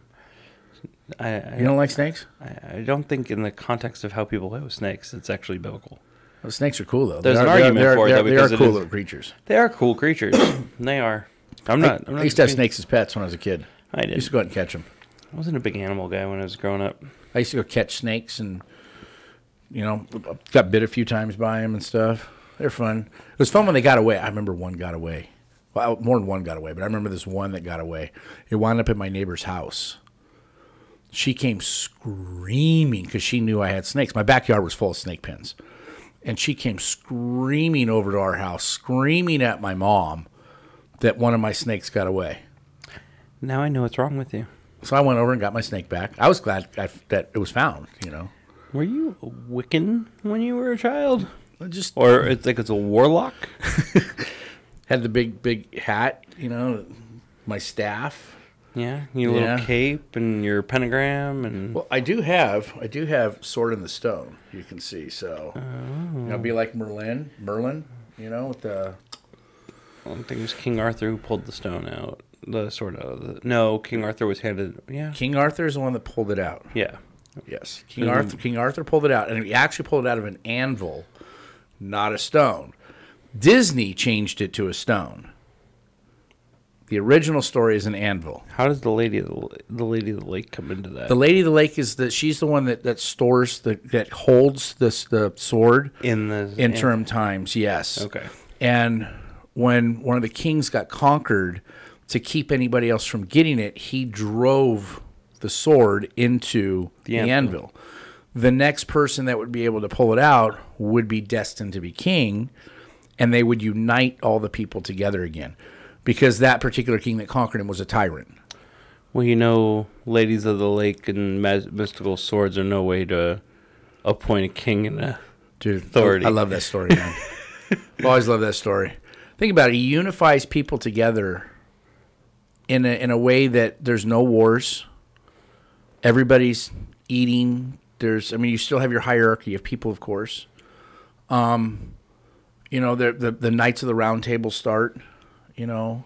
You don't like snakes? I don't think in the context of how people play with snakes, it's actually biblical. Well, snakes are cool, though. There's an argument for it, though, because they are cool little creatures. They are cool creatures. They are. I used to have snakes as pets when I was a kid. I did. I used to go out and catch them. I wasn't a big animal guy when I was growing up. I used to go catch snakes and, got bit a few times by them and stuff. They're fun. It was fun when they got away. I remember one got away. Well, more than one got away, but I remember this one that got away. It wound up at my neighbor's house. She came screaming because she knew I had snakes. My backyard was full of snake pens. And she came screaming over to our house, screaming at my mom that one of my snakes got away. Now I know what's wrong with you. So I went over and got my snake back. I was glad that it was found, Were you a Wiccan when you were a child? Just or it's like it's a warlock. Had the big hat, you know, my staff. Yeah, your little cape and your pentagram and. Well, I do have Sword in the Stone. You can see, so it'd be like Merlin, you know, with the. I don't think it was King Arthur who pulled the stone out, the sword out. No, King Arthur was handed. Yeah, King Arthur is the one that pulled it out. Yeah. Yes, King Arthur pulled it out, and he actually pulled it out of an anvil, not a stone. Disney changed it to a stone. The original story is an anvil. How does the Lady of the Lake come into that? The Lady of the Lake is she's the one that stores that holds the sword in the interim times. Yes. Okay. And when one of the kings got conquered, to keep anybody else from getting it, he drove the sword into the anvil. The next person that would be able to pull it out would be destined to be king, and they would unite all the people together again. Because that particular king that conquered him was a tyrant. Well, you know, Ladies of the Lake and mystical swords are no way to appoint a king and a authority. I love that story, man. I've always loved that story. Think about it. He unifies people together in a way that there's no wars. Everybody's eating. You still have your hierarchy of people, of course. You know, the Knights of the Round Table start. You know,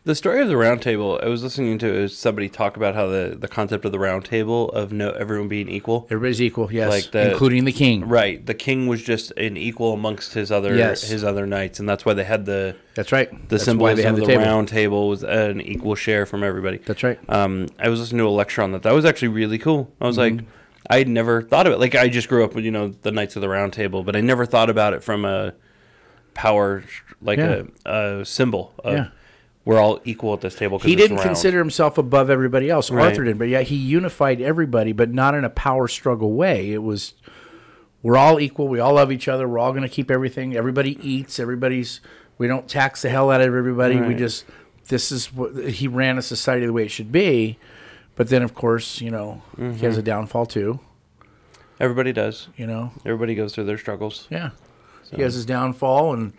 the story of the Round Table. I was listening to somebody talk about how the concept of the Round Table of everyone being equal. Everybody's equal, yes, including the king. Right, the king was just an equal amongst his other knights, and that's why they had the. That's right. The symbolism of the Round Table was an equal share from everybody. That's right. I was listening to a lecture on that. That was actually really cool. I was like, I had never thought of it. Like I just grew up with the Knights of the Round Table, but I never thought about it from a power a symbol of we're all equal at this table. He didn't consider himself above everybody else. Right. Arthur did, but he unified everybody, but not in a power struggle way. It was we're all equal. We all love each other. We're all going to keep everything. Everybody eats. We don't tax the hell out of everybody. Right. This is what he ran a society the way it should be. But then, of course, he has a downfall too. Everybody does. Everybody goes through their struggles. Yeah. So. He has his downfall, and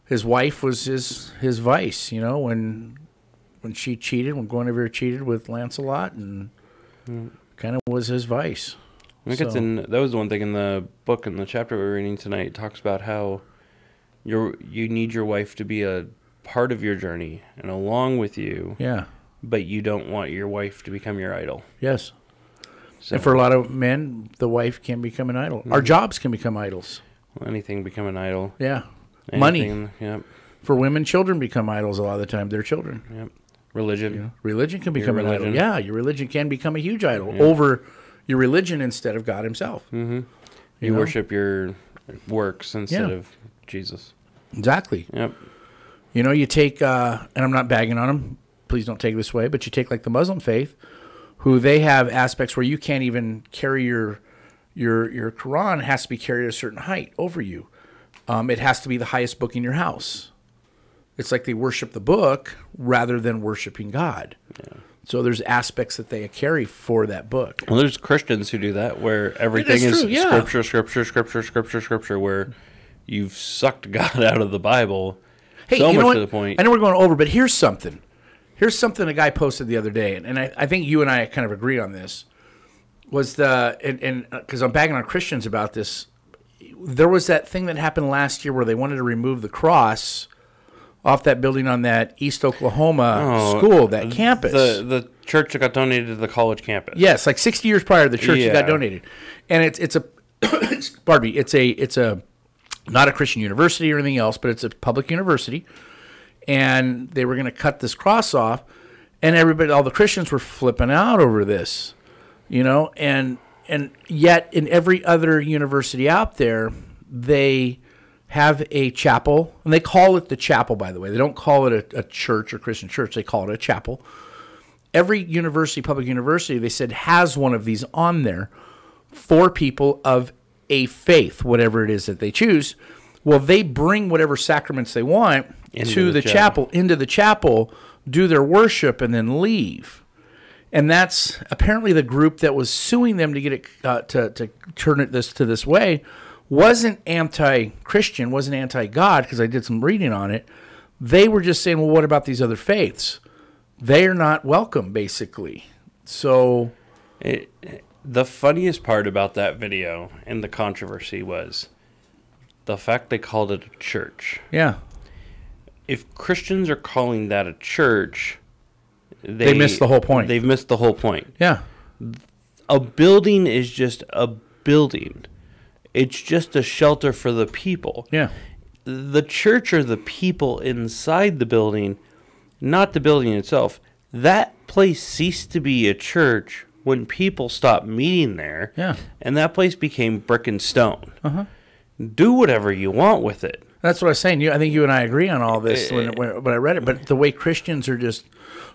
his wife was his vice, when she cheated, when Guinevere cheated with Lancelot, and kind of was his vice. I think that was the one thing in the book, in the chapter we're reading tonight, it talks about how you need your wife to be a part of your journey and along with you. Yeah. But you don't want your wife to become your idol. Yes. So. And for a lot of men, the wife can become an idol. Our jobs can become idols. Well, anything become an idol. Yeah. Anything, money. Yep. For women, children become idols a lot of the time. Their children. Yep. Religion. Religion can become an idol. Yeah, your religion can become a huge idol over your religion instead of God himself. Mm-hmm. You worship your works instead of Jesus. Exactly. Yep. You take, and I'm not bagging on them, please don't take it this way, but you take like the Muslim faith, who they have aspects where you can't even carry your Quran. Has to be carried at a certain height over you. It has to be the highest book in your house. It's like they worship the book rather than worshiping God. Yeah. So there's aspects that they carry for that book. Well, there's Christians who do that, where everything is scripture, where you've sucked God out of the Bible so much to the point. I know we're going over, but here's something. Here's something a guy posted the other day, and I think you and I kind of agree on this. Was because I'm bagging on Christians about this. There was that thing that happened last year where they wanted to remove the cross off that building on that East Oklahoma school, that campus. The church that got donated to the college campus. Yes, like 60 years prior, the church that got donated. And it's a pardon me, it's a not a Christian university or anything else, but it's a public university. And they were going to cut this cross off, and all the Christians were flipping out over this, and yet in every other university out there, they have a chapel, and they call it the chapel, by the way. They don't call it a church or Christian church. They call it a chapel. Every university, public university, they said, has one of these on there for people of a faith, whatever it is that they choose. Well, they bring whatever sacraments they want into the chapel, do their worship, and then leave. And that's apparently the group that was suing them to get it to turn it this way wasn't anti-Christian, wasn't anti-God, because I did some reading on it. They were just saying, well, what about these other faiths? They are not welcome, basically. So the funniest part about that video and the controversy was the fact they called it a church. Yeah. If Christians are calling that a church, they missed the whole point. They've missed the whole point. Yeah. A building is just a building. It's just a shelter for the people. Yeah. The church are the people inside the building, not the building itself. That place ceased to be a church when people stopped meeting there. Yeah. And that place became brick and stone. Uh-huh. Do whatever you want with it. That's what I was saying. I think you and I agree on all this when I read it. But the way Christians are just,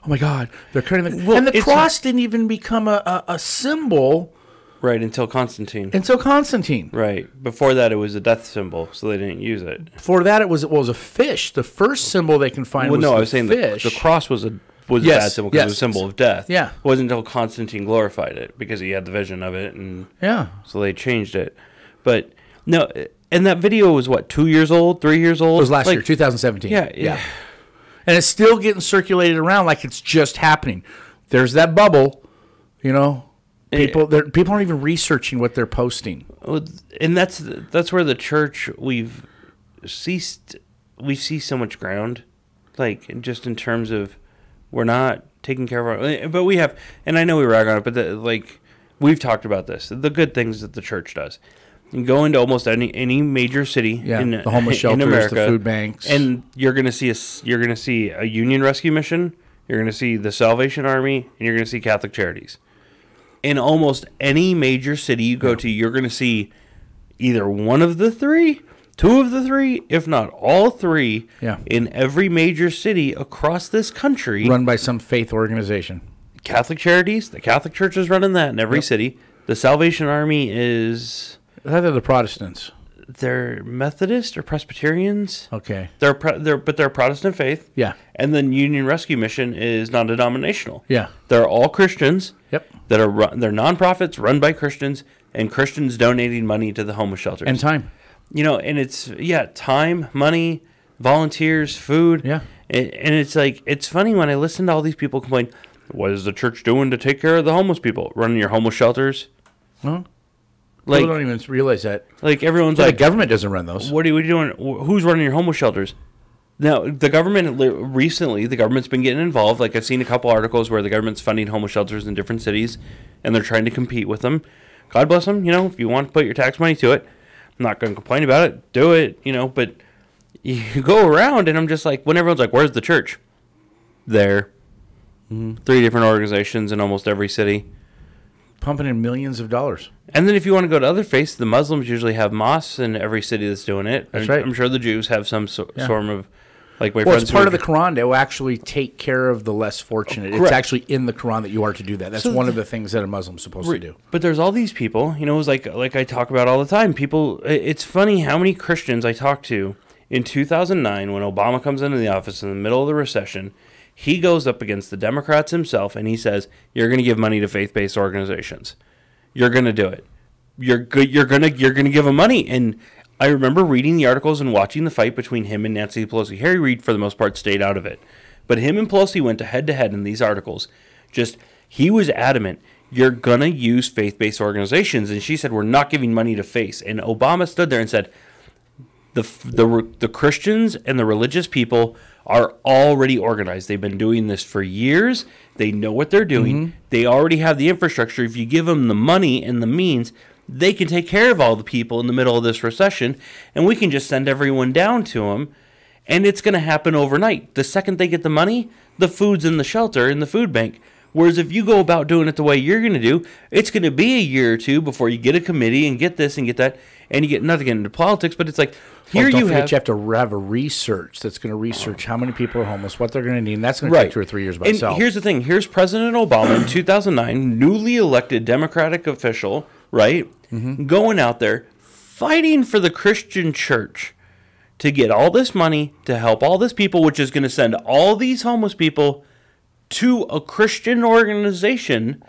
oh my God, they're cutting the... Well, and the cross didn't even become a symbol... Right, until Constantine. Right. Before that, it was a death symbol, so they didn't use it. Before that, it was a fish. The first symbol they can find was I was saying fish. The cross was a bad symbol because it was a symbol of death. Yeah. It wasn't until Constantine glorified it because he had the vision of it, and so they changed it. But, no, and that video was, 2 years old, 3 years old? It was last year, 2017. Yeah. And it's still getting circulated around like it's just happening. There's that bubble, People aren't even researching what they're posting, and that's where the church we see so much ground, like just in terms of we're not taking care of our. But we have, and I know we rag on it, but we've talked about this. The good things that the church does. You go into almost any major city in the homeless shelters, in America, the food banks, and you're going to see a Union Rescue Mission, you're going to see the Salvation Army, and you're going to see Catholic Charities. In almost any major city you go to, you're going to see either one of the three, two of the three, if not all three, in every major city across this country. Run by some faith organization. Catholic Charities, the Catholic Church is running that in every city. The Salvation Army is... They're the Protestants. They're Methodist or Presbyterians. Okay. They're Protestant faith. Yeah. And then Union Rescue Mission is non-denominational. Yeah. They're all Christians. Yep. They're nonprofits run by Christians, and Christians donating money to the homeless shelters. And time. And it's time, money, volunteers, food. Yeah. And it's like, it's funny when I listen to all these people complain, what is the church doing to take care of the homeless people? Running your homeless shelters? Huh? People don't even realize that. Like, everyone's the government doesn't run those. What are you doing? Who's running your homeless shelters? Now, the government's been getting involved. Like, I've seen a couple articles where the government's funding homeless shelters in different cities, and they're trying to compete with them. God bless them. If you want to put your tax money to it, I'm not going to complain about it. Do it, but you go around, and I'm just like, when everyone's like, where's the church? There. Mm-hmm. 3 different organizations in almost every city. Pumping in millions of dollars. And then if you want to go to other faiths, the Muslims usually have mosques in every city that's doing it. That's right. I'm sure the Jews have some sort of... It's part of the Quran to actually take care of the less fortunate. Correct. It's actually in the Quran that you are to do that. That's one of the things that a Muslim's supposed to do. But there's all these people, it was like I talk about all the time. People, it's funny how many Christians I talk to in 2009 when Obama comes into the office in the middle of the recession. He goes up against the Democrats himself, and he says, "You're going to give money to faith-based organizations. You're going to do it. You're good. You're going to give them money." And I remember reading the articles and watching the fight between him and Nancy Pelosi. Harry Reid, for the most part, stayed out of it, but him and Pelosi went head-to-head in these articles. He was adamant, "You're going to use faith-based organizations," and she said, "We're not giving money to faith." And Obama stood there and said, "The Christians and the religious people are already organized. They've been doing this for years. They know what they're doing. Mm-hmm. They already have the infrastructure. If you give them the money and the means, they can take care of all the people in the middle of this recession, and we can just send everyone down to them, and it's going to happen overnight. The second they get the money, the food's in the shelter, in the food bank. Whereas if you go about doing it the way you're going to do, it's going to be a year or two before you get a committee and get this and get that, and you get nothing into politics, but it's like, you have to have a research that's going to research how many people are homeless, what they're going to need, and that's going to take 2 or 3 years by itself. Here's the thing. Here's President Obama in 2009, newly elected Democratic official, right, going out there fighting for the Christian church to get all this money to help all these people, which is going to send all these homeless people to a Christian organization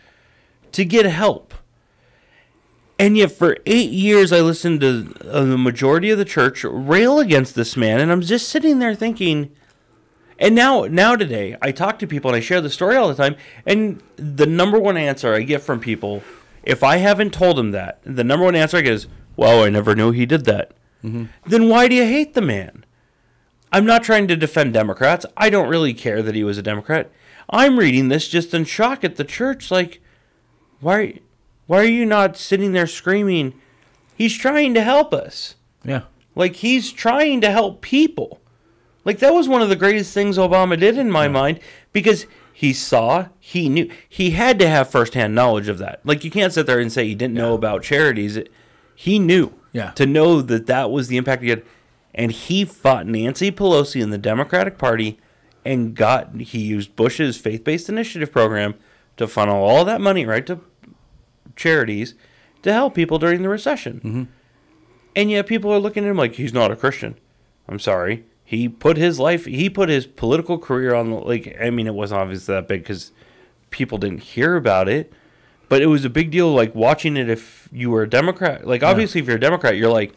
to get help. And yet for 8 years, I listened to the majority of the church rail against this man. And I'm just sitting there thinking, and now today, I talk to people and I share the story all the time. And the number one answer I get from people, if I haven't told them that, the number one answer I get is, well, I never knew he did that. Mm-hmm. Then why do you hate the man? I'm not trying to defend Democrats. I don't really care that he was a Democrat. I'm reading this just in shock at the church. Like, why are you not sitting there screaming, he's trying to help us? Yeah. Like, he's trying to help people. Like, that was one of the greatest things Obama did in my mind, because he saw, he knew, he had to have firsthand knowledge of that. Like, you can't sit there and say he didn't know about charities. He knew to know that that was the impact he had. And he fought Nancy Pelosi in the Democratic Party and he used Bush's faith-based initiative program to funnel all that money right to charities to help people during the recession. Mm-hmm. And yet people are looking at him like he's not a Christian. I'm sorry. He put his political career on, like, I mean, it wasn't obviously that big because people didn't hear about it, but it was a big deal, like, watching it if you were a Democrat. Like, obviously, if you're a Democrat, you're like,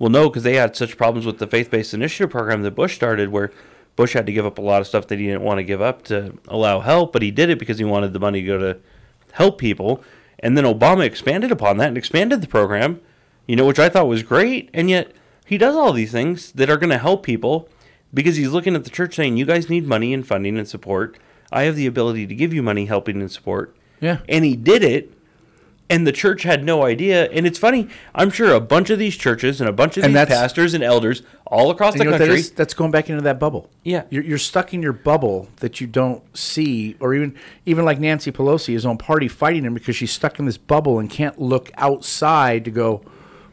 well, no, because they had such problems with the faith-based initiative program that Bush started, where Bush had to give up a lot of stuff that he didn't want to give up to allow help, but he did it because he wanted the money to go to help people. And then Obama expanded upon that and expanded the program, which I thought was great. And yet he does all these things that are going to help people because he's looking at the church saying, you guys need money and funding and support. I have the ability to give you money, helping, and support. Yeah. And he did it. And the church had no idea. And it's funny, I'm sure a bunch of these churches and a bunch of these pastors and elders all across the country. That's going back into that bubble. Yeah. You're stuck in your bubble that you don't see, or even like Nancy Pelosi, his own party fighting him because she's stuck in this bubble and can't look outside to go,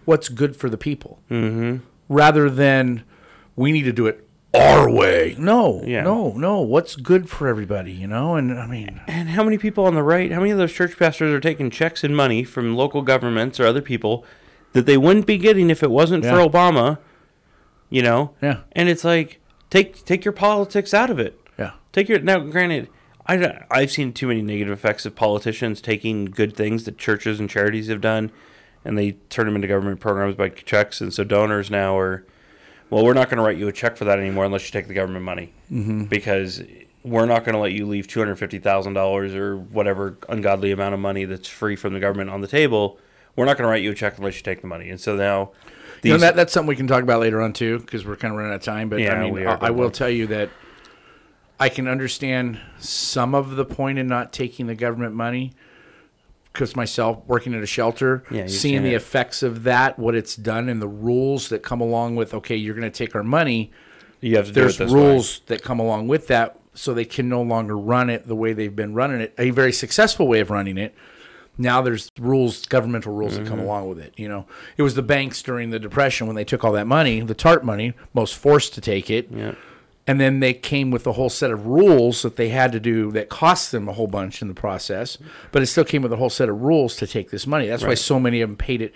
what's good for the people? Mm-hmm. Rather than, we need to do it our way. No. What's good for everybody, And I mean, and how many people on the right? How many of those church pastors are taking checks and money from local governments or other people that they wouldn't be getting if it wasn't for Obama? Yeah. And it's like, take your politics out of it. Yeah. Now. Granted, I've seen too many negative effects of politicians taking good things that churches and charities have done, and they turn them into government programs by checks, and so donors now are, well, we're not going to write you a check for that anymore unless you take the government money, because we're not going to let you leave $250,000 or whatever ungodly amount of money that's free from the government on the table. We're not going to write you a check unless you take the money. And so now, that's something we can talk about later on too, because we're kind of running out of time. But I will tell you that I can understand some of the point in not taking the government money. Because myself working at a shelter, seeing the effects of that, what it's done, and the rules that come along with, okay, you're going to take our money. You have to There's rules that come along with that, so they can no longer run it the way they've been running it, a very successful way of running it. Now there's rules, governmental rules that come along with it. It was the banks during the Depression when they took all that money, the TARP money, most forced to take it. Yeah. And then they came with a whole set of rules that they had to do that cost them a whole bunch in the process. But it still came with a whole set of rules to take this money. That's why so many of them paid it.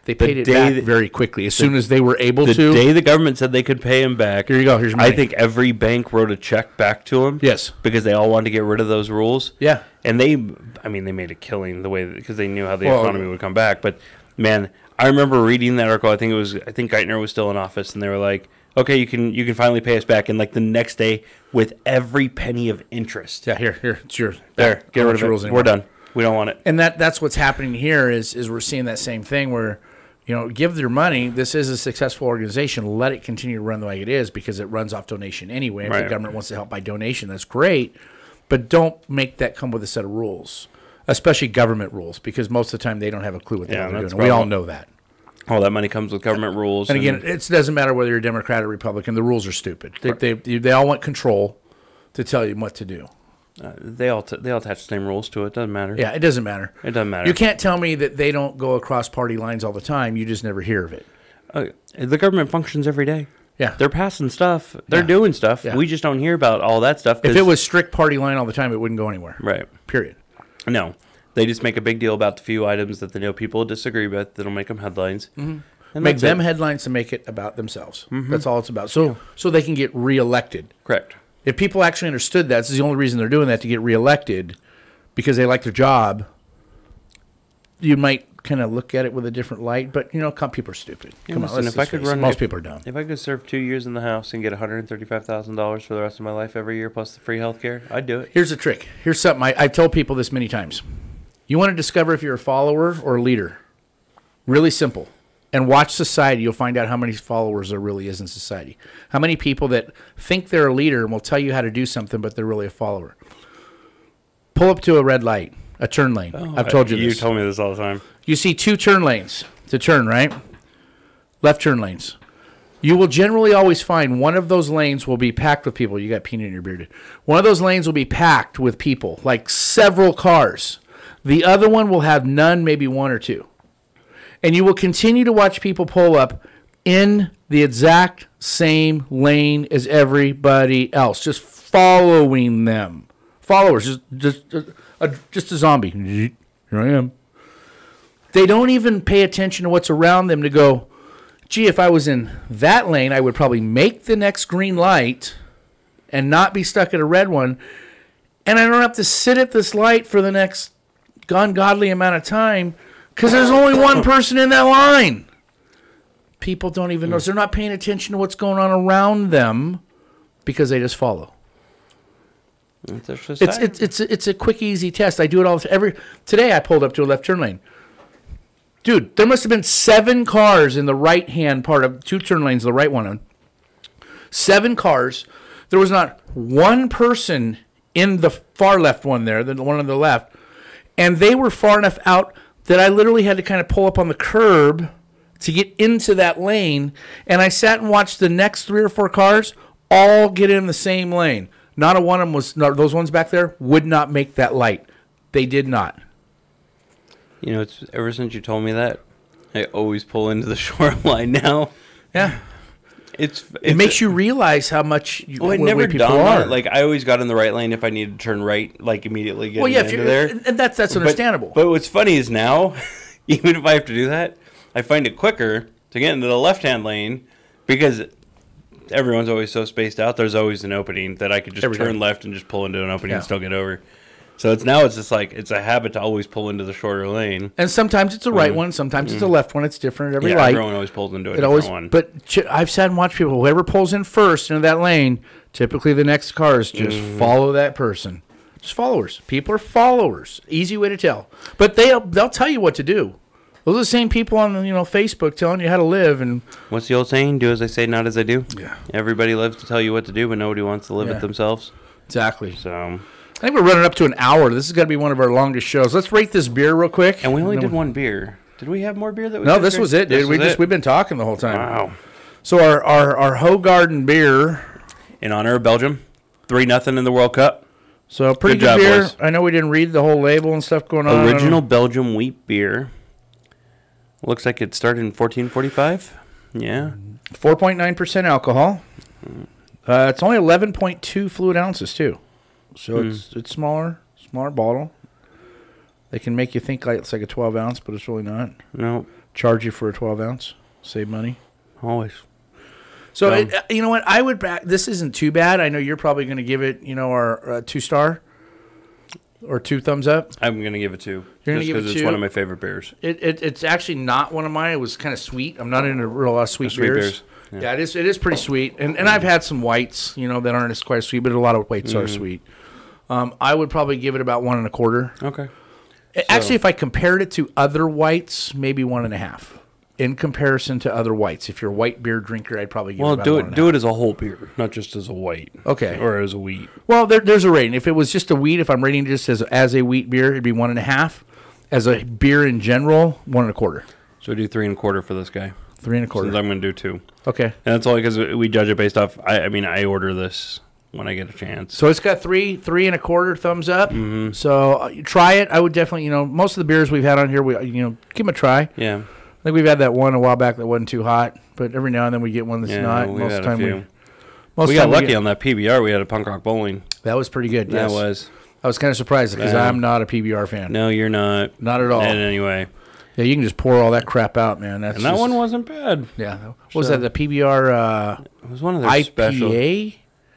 They paid it back very quickly as soon as they were able to. The day the government said they could pay him back. Here you go. Here's your money. I think every bank wrote a check back to him. Yes. Because they all wanted to get rid of those rules. Yeah. And they made a killing because they knew how the economy would come back. But, man, I remember reading that article. I think Geithner was still in office, and they were like, okay, you can finally pay us back. And like the next day, with every penny of interest. Yeah, here, it's yours. There, get rid of it. We're done. We don't want it. And that's what's happening here is we're seeing that same thing where, give their money. This is a successful organization. Let it continue to run the way it is because it runs off donation anyway. If the government wants to help by donation, that's great. But don't make that come with a set of rules, especially government rules, because most of the time they don't have a clue what they're doing. We all know that. All that money comes with government rules. And again, it doesn't matter whether you're a Democrat or Republican. The rules are stupid. They all want control to tell you what to do. They all attach the same rules to it. Doesn't matter. Yeah, it doesn't matter. It doesn't matter. You can't tell me that they don't go across party lines all the time. You just never hear of it. The government functions every day. Yeah. They're passing stuff. They're doing stuff. Yeah. We just don't hear about all that stuff. If it was strict party line all the time, it wouldn't go anywhere. Right. Period. No. They just make a big deal about the few items that they know people disagree with that'll make them headlines. Mm-hmm. And make them headlines to make it about themselves. Mm-hmm. That's all it's about. So they can get reelected. Correct. If people actually understood that, this is the only reason they're doing that, to get reelected because they like their job, you might kind of look at it with a different light. But, people are stupid. Come on, if I could run, most people are dumb. If I could serve 2 years in the House and get $135,000 for the rest of my life every year plus the free health care, I'd do it. Here's the trick. Here's something. I've told people this many times. You want to discover if you're a follower or a leader. Really simple. And watch society. You'll find out how many followers there really is in society. How many people that think they're a leader and will tell you how to do something, but they're really a follower. Pull up to a red light, a turn lane. I've told you this. You told me this all the time. You see 2 turn lanes to turn, right? Left turn lanes. You will generally always find one of those lanes will be packed with people. You got peanut in your beard. One of those lanes will be packed with people, like several cars. The other one will have none, maybe 1 or 2. And you will continue to watch people pull up in the exact same lane as everybody else, just following them. Followers, just a zombie. Here I am. They don't even pay attention to what's around them to go, gee, if I was in that lane, I would probably make the next green light and not be stuck at a red one. And I don't have to sit at this light for the next ungodly amount of time because there's only one person in that line. People don't even notice. They're not paying attention to what's going on around them because they just follow. It's a quick, easy test. I do it all today. I pulled up to a left turn lane. Dude, there must have been 7 cars in the right-hand part of 2 turn lanes, the right one. 7 cars. There was not one person in the far left one there, the one on the left, and they were far enough out that I literally had to kind of pull up on the curb to get into that lane, and I sat and watched the next 3 or 4 cars all get in the same lane. Not a one of them was, those ones back there would not make that light. They did not. It's ever since you told me that, I always pull into the shoreline now. Yeah. It makes you realize how much I never done it. Like, I always got in the right lane if I needed to turn right, like immediately get into there. And that's understandable. But what's funny is now, even if I have to do that, I find it quicker to get into the left-hand lane because everyone's always so spaced out. There's always an opening that I could just turn left and just pull into an opening and still get over. So it's just like it's a habit to always pull into the shorter lane. And sometimes it's a right one, sometimes it's a left one. It's different at every light. Everyone always pulls into a different one. But I've sat and watched people. Whoever pulls in first into that lane, typically the next cars just follow that person. Just followers. People are followers. Easy way to tell. But they'll tell you what to do. Those are the same people on Facebook telling you how to live. And what's the old saying? Do as I say, not as I do. Yeah. Everybody loves to tell you what to do, but nobody wants to live it themselves. Exactly. So I think we're running up to an hour. This is going to be one of our longest shows. Let's rate this beer real quick. And we only did 1 beer. Did we have more beer that we No, this was it, dude. We've been talking the whole time. Wow. So our Hoegaarden beer, in honor of Belgium, 3-0 in the World Cup. So pretty good beer. Boys. I know we didn't read the whole label and stuff going on. Original Belgium wheat beer. Looks like it started in 1445. Yeah. 4.9% alcohol. It's only 11.2 fluid ounces too. So it's smaller bottle. They can make you think like it's like a 12 ounce, but it's really not. No. Charge you for a 12 ounce. Save money. Always. So you know what? I would back. This isn't too bad. I know you're probably going to give it, our 2-star or 2 thumbs up. I'm going to give it 2. You're going to give it 2. It's one of my favorite beers. It's actually not one of mine. It was kind of sweet. I'm not into a lot of sweet beers. Yeah, it is pretty sweet. And I've had some whites, that aren't as quite sweet, but a lot of whites are sweet. I would probably give it about 1 1/4. Okay. Actually, if I compared it to other whites, maybe 1 1/2. In comparison to other whites, if you're a white beer drinker, I'd probably give it about 1 1/2. Do it as a whole beer, not just as a white. Okay. Or as a wheat. Well, there's a rating. If it was just a wheat, if I'm rating it just as a wheat beer, it'd be 1 1/2. As a beer in general, 1 1/4. So do 3 1/4 for this guy. 3 1/4. Since I'm going to do 2. Okay. And that's only because we judge it based off. I order this when I get a chance. So it's got 3 1/4 thumbs up. Mm-hmm. So try it. I would definitely, most of the beers we've had on here, we give them a try. Yeah. I think we've had that one a while back that wasn't too hot, but every now and then we get one that's not. Most of the time we got lucky on that PBR. We had a Punk Rock Bowling. That was pretty good. Yes. That was. I was kind of surprised because I'm not a PBR fan. No, you're not. Not at all. And anyway. Yeah, you can just pour all that crap out, man. That one wasn't bad. Yeah. What was that? The PBR it was one of their IPA? special.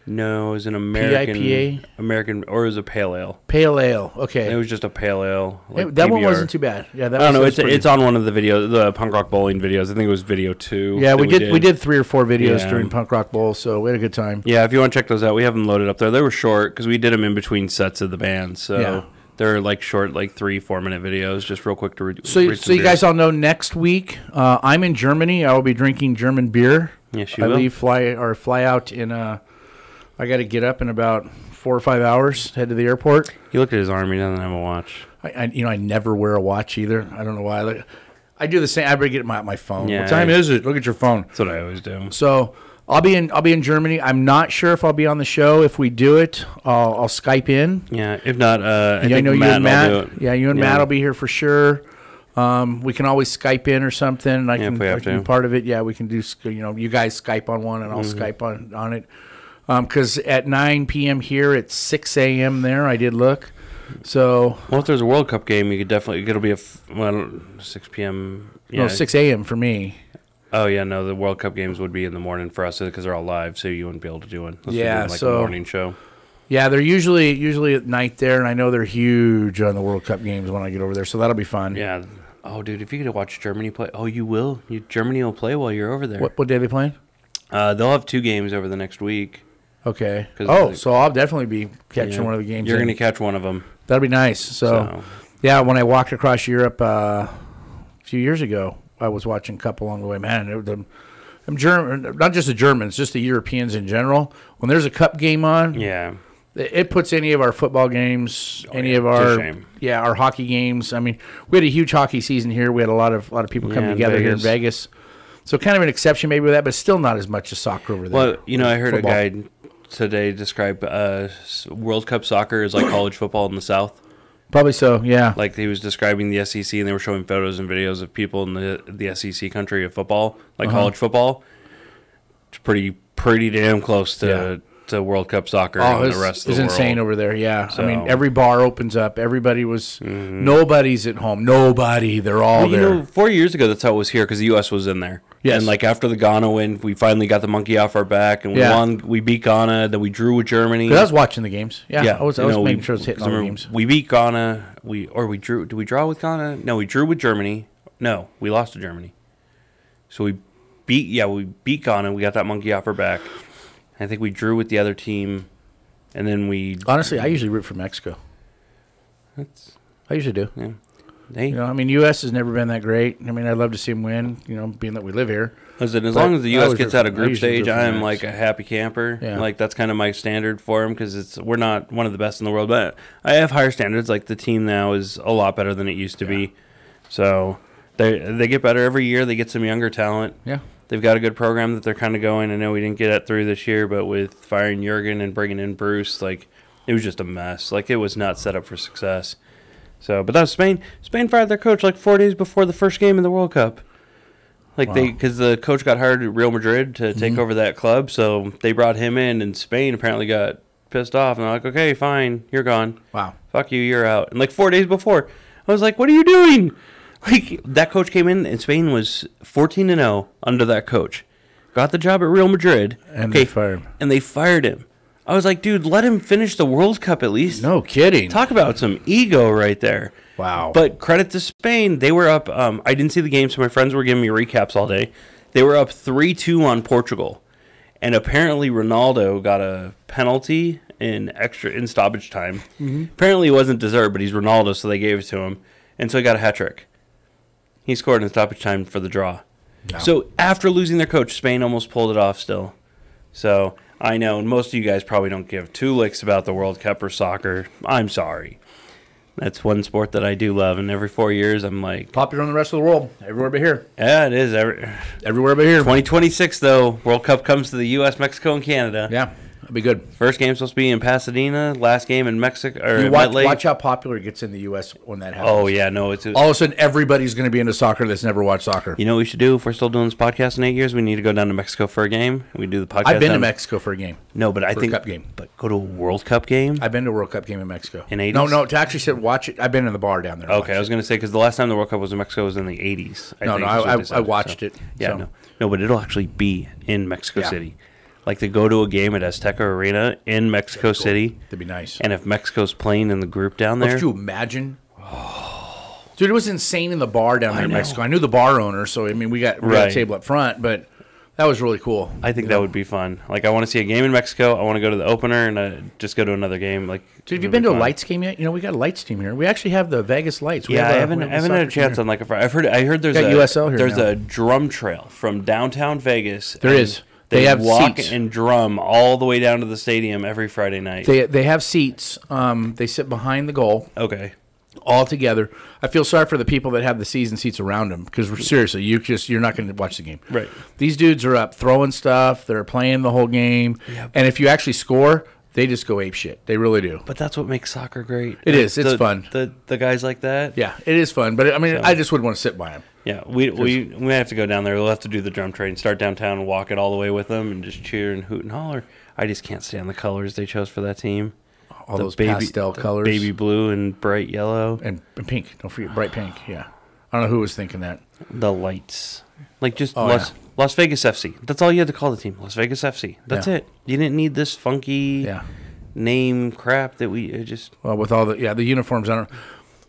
No, it was an American. PIPA? American, or it was a pale ale. Pale ale. Okay. It was just a pale ale. Like that PBR. One wasn't too bad. Yeah, that I don't know. It's on one of the videos, the Punk Rock Bowling videos. I think it was video 2. Yeah, we did 3 or 4 videos during Punk Rock Bowl, so we had a good time. Yeah, if you want to check those out, we have them loaded up there. They were short because we did them in between sets of the band, so they're like short, like 3-4 minute videos, just real quick to read. So you guys all know next week I'm in Germany. I will be drinking German beer. Yes, you will. Fly out in. I got to get up in about 4 or 5 hours, head to the airport. You look at his arm, he doesn't have a watch. I never wear a watch either. I don't know why. I do the same. I better get my phone. Yeah, what time is it? Look at your phone. That's what I always do. So I'll be in Germany. I'm not sure if I'll be on the show. If we do it, I'll Skype in. Yeah, if not, I think know Matt you and will do it. Yeah, you and Matt will be here for sure. We can always Skype in or something. I can be part of it. Yeah, we can do. You guys Skype on one, and I'll Skype on it. Because at 9 p.m. here, it's 6 a.m. there. I did look. So if there's a World Cup game, you could definitely. It'll be 6 p.m. Yeah. No, 6 a.m. for me. Oh yeah, no, the World Cup games would be in the morning for us because they're all live, so you wouldn't be able to do one. Yeah, a morning show. Yeah, they're usually at night there, and I know they're huge on the World Cup games when I get over there, so that'll be fun. Yeah. Oh, dude, if you could watch Germany play, you will. Germany will play while you're over there. What day are they playing? They'll have 2 games over the next week. Okay. So I'll definitely be catching one of the games. You're going to catch one of them. That'll be nice. So, yeah, when I walked across Europe a few years ago, I was watching a couple along the way. Man, them German, not just the Germans, just the Europeans in general. When there's a cup game on, it puts any of our football games, of our hockey games. I mean, we had a huge hockey season here. We had a lot of people come together here in Vegas. So kind of an exception maybe with that, but still not as much as soccer over there. Well, I heard a guy today describe World Cup soccer as like college football in the South. Probably so, yeah. Like he was describing the SEC, and they were showing photos and videos of people in the SEC country of football, like college football. It's pretty damn close to World Cup soccer and the rest of the world. It's insane over there, yeah. So, I mean, every bar opens up. Everybody was nobody's at home. Nobody. They're all there. 4 years ago, that's how it was here because the U.S. was in there. Yes. And like after the Ghana win, we finally got the monkey off our back, and we won. We beat Ghana. Then we drew with Germany. I was watching the games. Yeah. I was making sure I was hitting all the games. We beat Ghana. We drew. Did we draw with Ghana? No, we drew with Germany. No, we lost to Germany. So we beat Ghana. We got that monkey off our back. I think we drew with the other team, and then we. Honestly, I usually root for Mexico. I usually do. Yeah. Hey. U.S. has never been that great. I mean, I'd love to see them win, being that we live here. Listen, as long as the U.S. gets out of group stage, I am like a happy camper. Yeah. Like, that's kind of my standard for them because we're not one of the best in the world. But I have higher standards. Like, the team now is a lot better than it used to be. So, they get better every year. They get some younger talent. Yeah. They've got a good program that they're kind of going. I know we didn't get it through this year, but with firing Jurgen and bringing in Bruce, like, it was just a mess. Like, it was not set up for success. So, but that was Spain. Spain fired their coach like 4 days before the first game in the World Cup. Like because the coach got hired at Real Madrid to take over that club, so they brought him in, and Spain apparently got pissed off, and they're like, "Okay, fine, you're gone. Wow, fuck you, you're out." And like 4 days before, I was like, "What are you doing?" Like that coach came in, and Spain was 14-0 under that coach. Got the job at Real Madrid, and they fired him. And they fired him. I was like, dude, let him finish the World Cup at least. No kidding. Talk about some ego right there. Wow. But credit to Spain. They were up. I didn't see the game, so my friends were giving me recaps all day. They were up 3-2 on Portugal. And apparently Ronaldo got a penalty in stoppage time. Mm-hmm. Apparently it wasn't deserved, but he's Ronaldo, so they gave it to him. And so he got a hat trick. He scored in stoppage time for the draw. No. So after losing their coach, Spain almost pulled it off still. So I know, and most of you guys probably don't give 2 licks about the World Cup or soccer. I'm sorry. That's one sport that I do love, and every 4 years I'm like... Popular in the rest of the world. Everywhere but here. Yeah, it is. Everywhere but here. 2026, though, World Cup comes to the U.S., Mexico, and Canada. Yeah, that'll be good. First game's supposed to be in Pasadena. Last game in Mexico. Or watch how popular it gets in the U.S. when that happens. Oh, yeah, no. It's all of a sudden, everybody's going to be into soccer that's never watched soccer. You know what we should do if we're still doing this podcast in 8 years? We need to go down to Mexico for a game. We do the podcast. I've been to Mexico for a game. No, but I think... Cup game. But go to a World Cup game? I've been to a World Cup game in Mexico. In 80s? No, to actually sit watch it. I've been in the bar down there. Okay, I was going to say, because the last time the World Cup was in Mexico was in the 80s. I watched it. Yeah, so. no, but it'll actually be in Mexico City. like to go to a game at Azteca Arena in Mexico City. That'd be nice. And if Mexico's playing in the group down there. Could you imagine? Dude, it was insane in the bar down there in Mexico. I knew the bar owner, so I mean, we got a table up front, but that was really cool. I think that would be fun. Like, I want to see a game in Mexico. I want to go to the opener and just go to another game. Like, dude, have you been to a Lights game yet? You know, we got a Lights team here. We actually have the Vegas Lights. I haven't had a chance on like a Friday. I heard there's USL here there's a drum trail from downtown Vegas. There is. They have walk seats. And drum all the way down to the stadium every Friday night. They have seats. They sit behind the goal. Okay. All together. I feel sorry for the people that have the season seats around them because seriously, you're not going to watch the game. Right. These dudes are up throwing stuff. They're playing the whole game, and if you actually score, they just go ape shit. They really do. But that's what makes soccer great. It is. It's fun. The guys like that. Yeah, it is fun. But I mean, I just wouldn't want to sit by them. Yeah, we have to go down there. We'll have to do the drum train, start downtown, and walk it all the way with them, and just cheer and hoot and holler. I just can't stand the colors they chose for that team. All those pastel colors. Baby blue and bright yellow. And pink. Don't forget bright pink. Yeah. I don't know who was thinking that. The lights. Like just Las Vegas FC. That's all you had to call the team. Las Vegas FC. That's it. You didn't need this funky name crap that we just... Well, with all the uniforms on.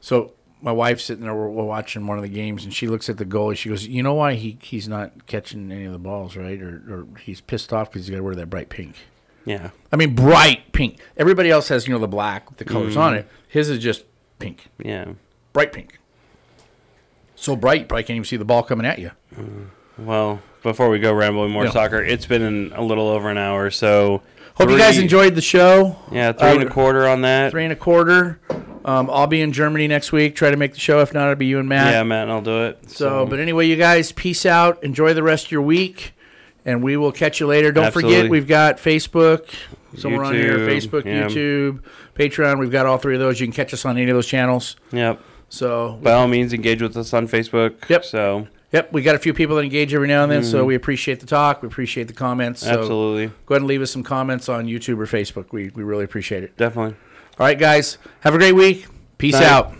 So my wife's sitting there, we're watching one of the games, and she looks at the goalie. She goes, you know why he's not catching any of the balls, right? Or he's pissed off because he's got to wear that bright pink. Yeah. I mean, bright pink. Everybody else has, the black with the colors on it. His is just pink. Yeah. Bright pink. So bright, you probably can't even see the ball coming at you. Well, before we go rambling more soccer, it's been a little over an hour, so... Hope you guys enjoyed the show. Yeah, 3.25 on that. 3.25. I'll be in Germany next week. Try to make the show. If not, it'll be you and Matt. Yeah, Matt and I'll do it. But anyway, you guys, peace out. Enjoy the rest of your week. And we will catch you later. Don't forget, we've got Facebook, somewhere on here. Facebook, YouTube, Patreon. We've got all three of those. You can catch us on any of those channels. Yep. So by all means, engage with us on Facebook. Yep. So. Yep. We got a few people that engage every now and then, so we appreciate the talk. We appreciate the comments. So absolutely. Go ahead and leave us some comments on YouTube or Facebook. We really appreciate it. Definitely. All right, guys. Have a great week. Peace out.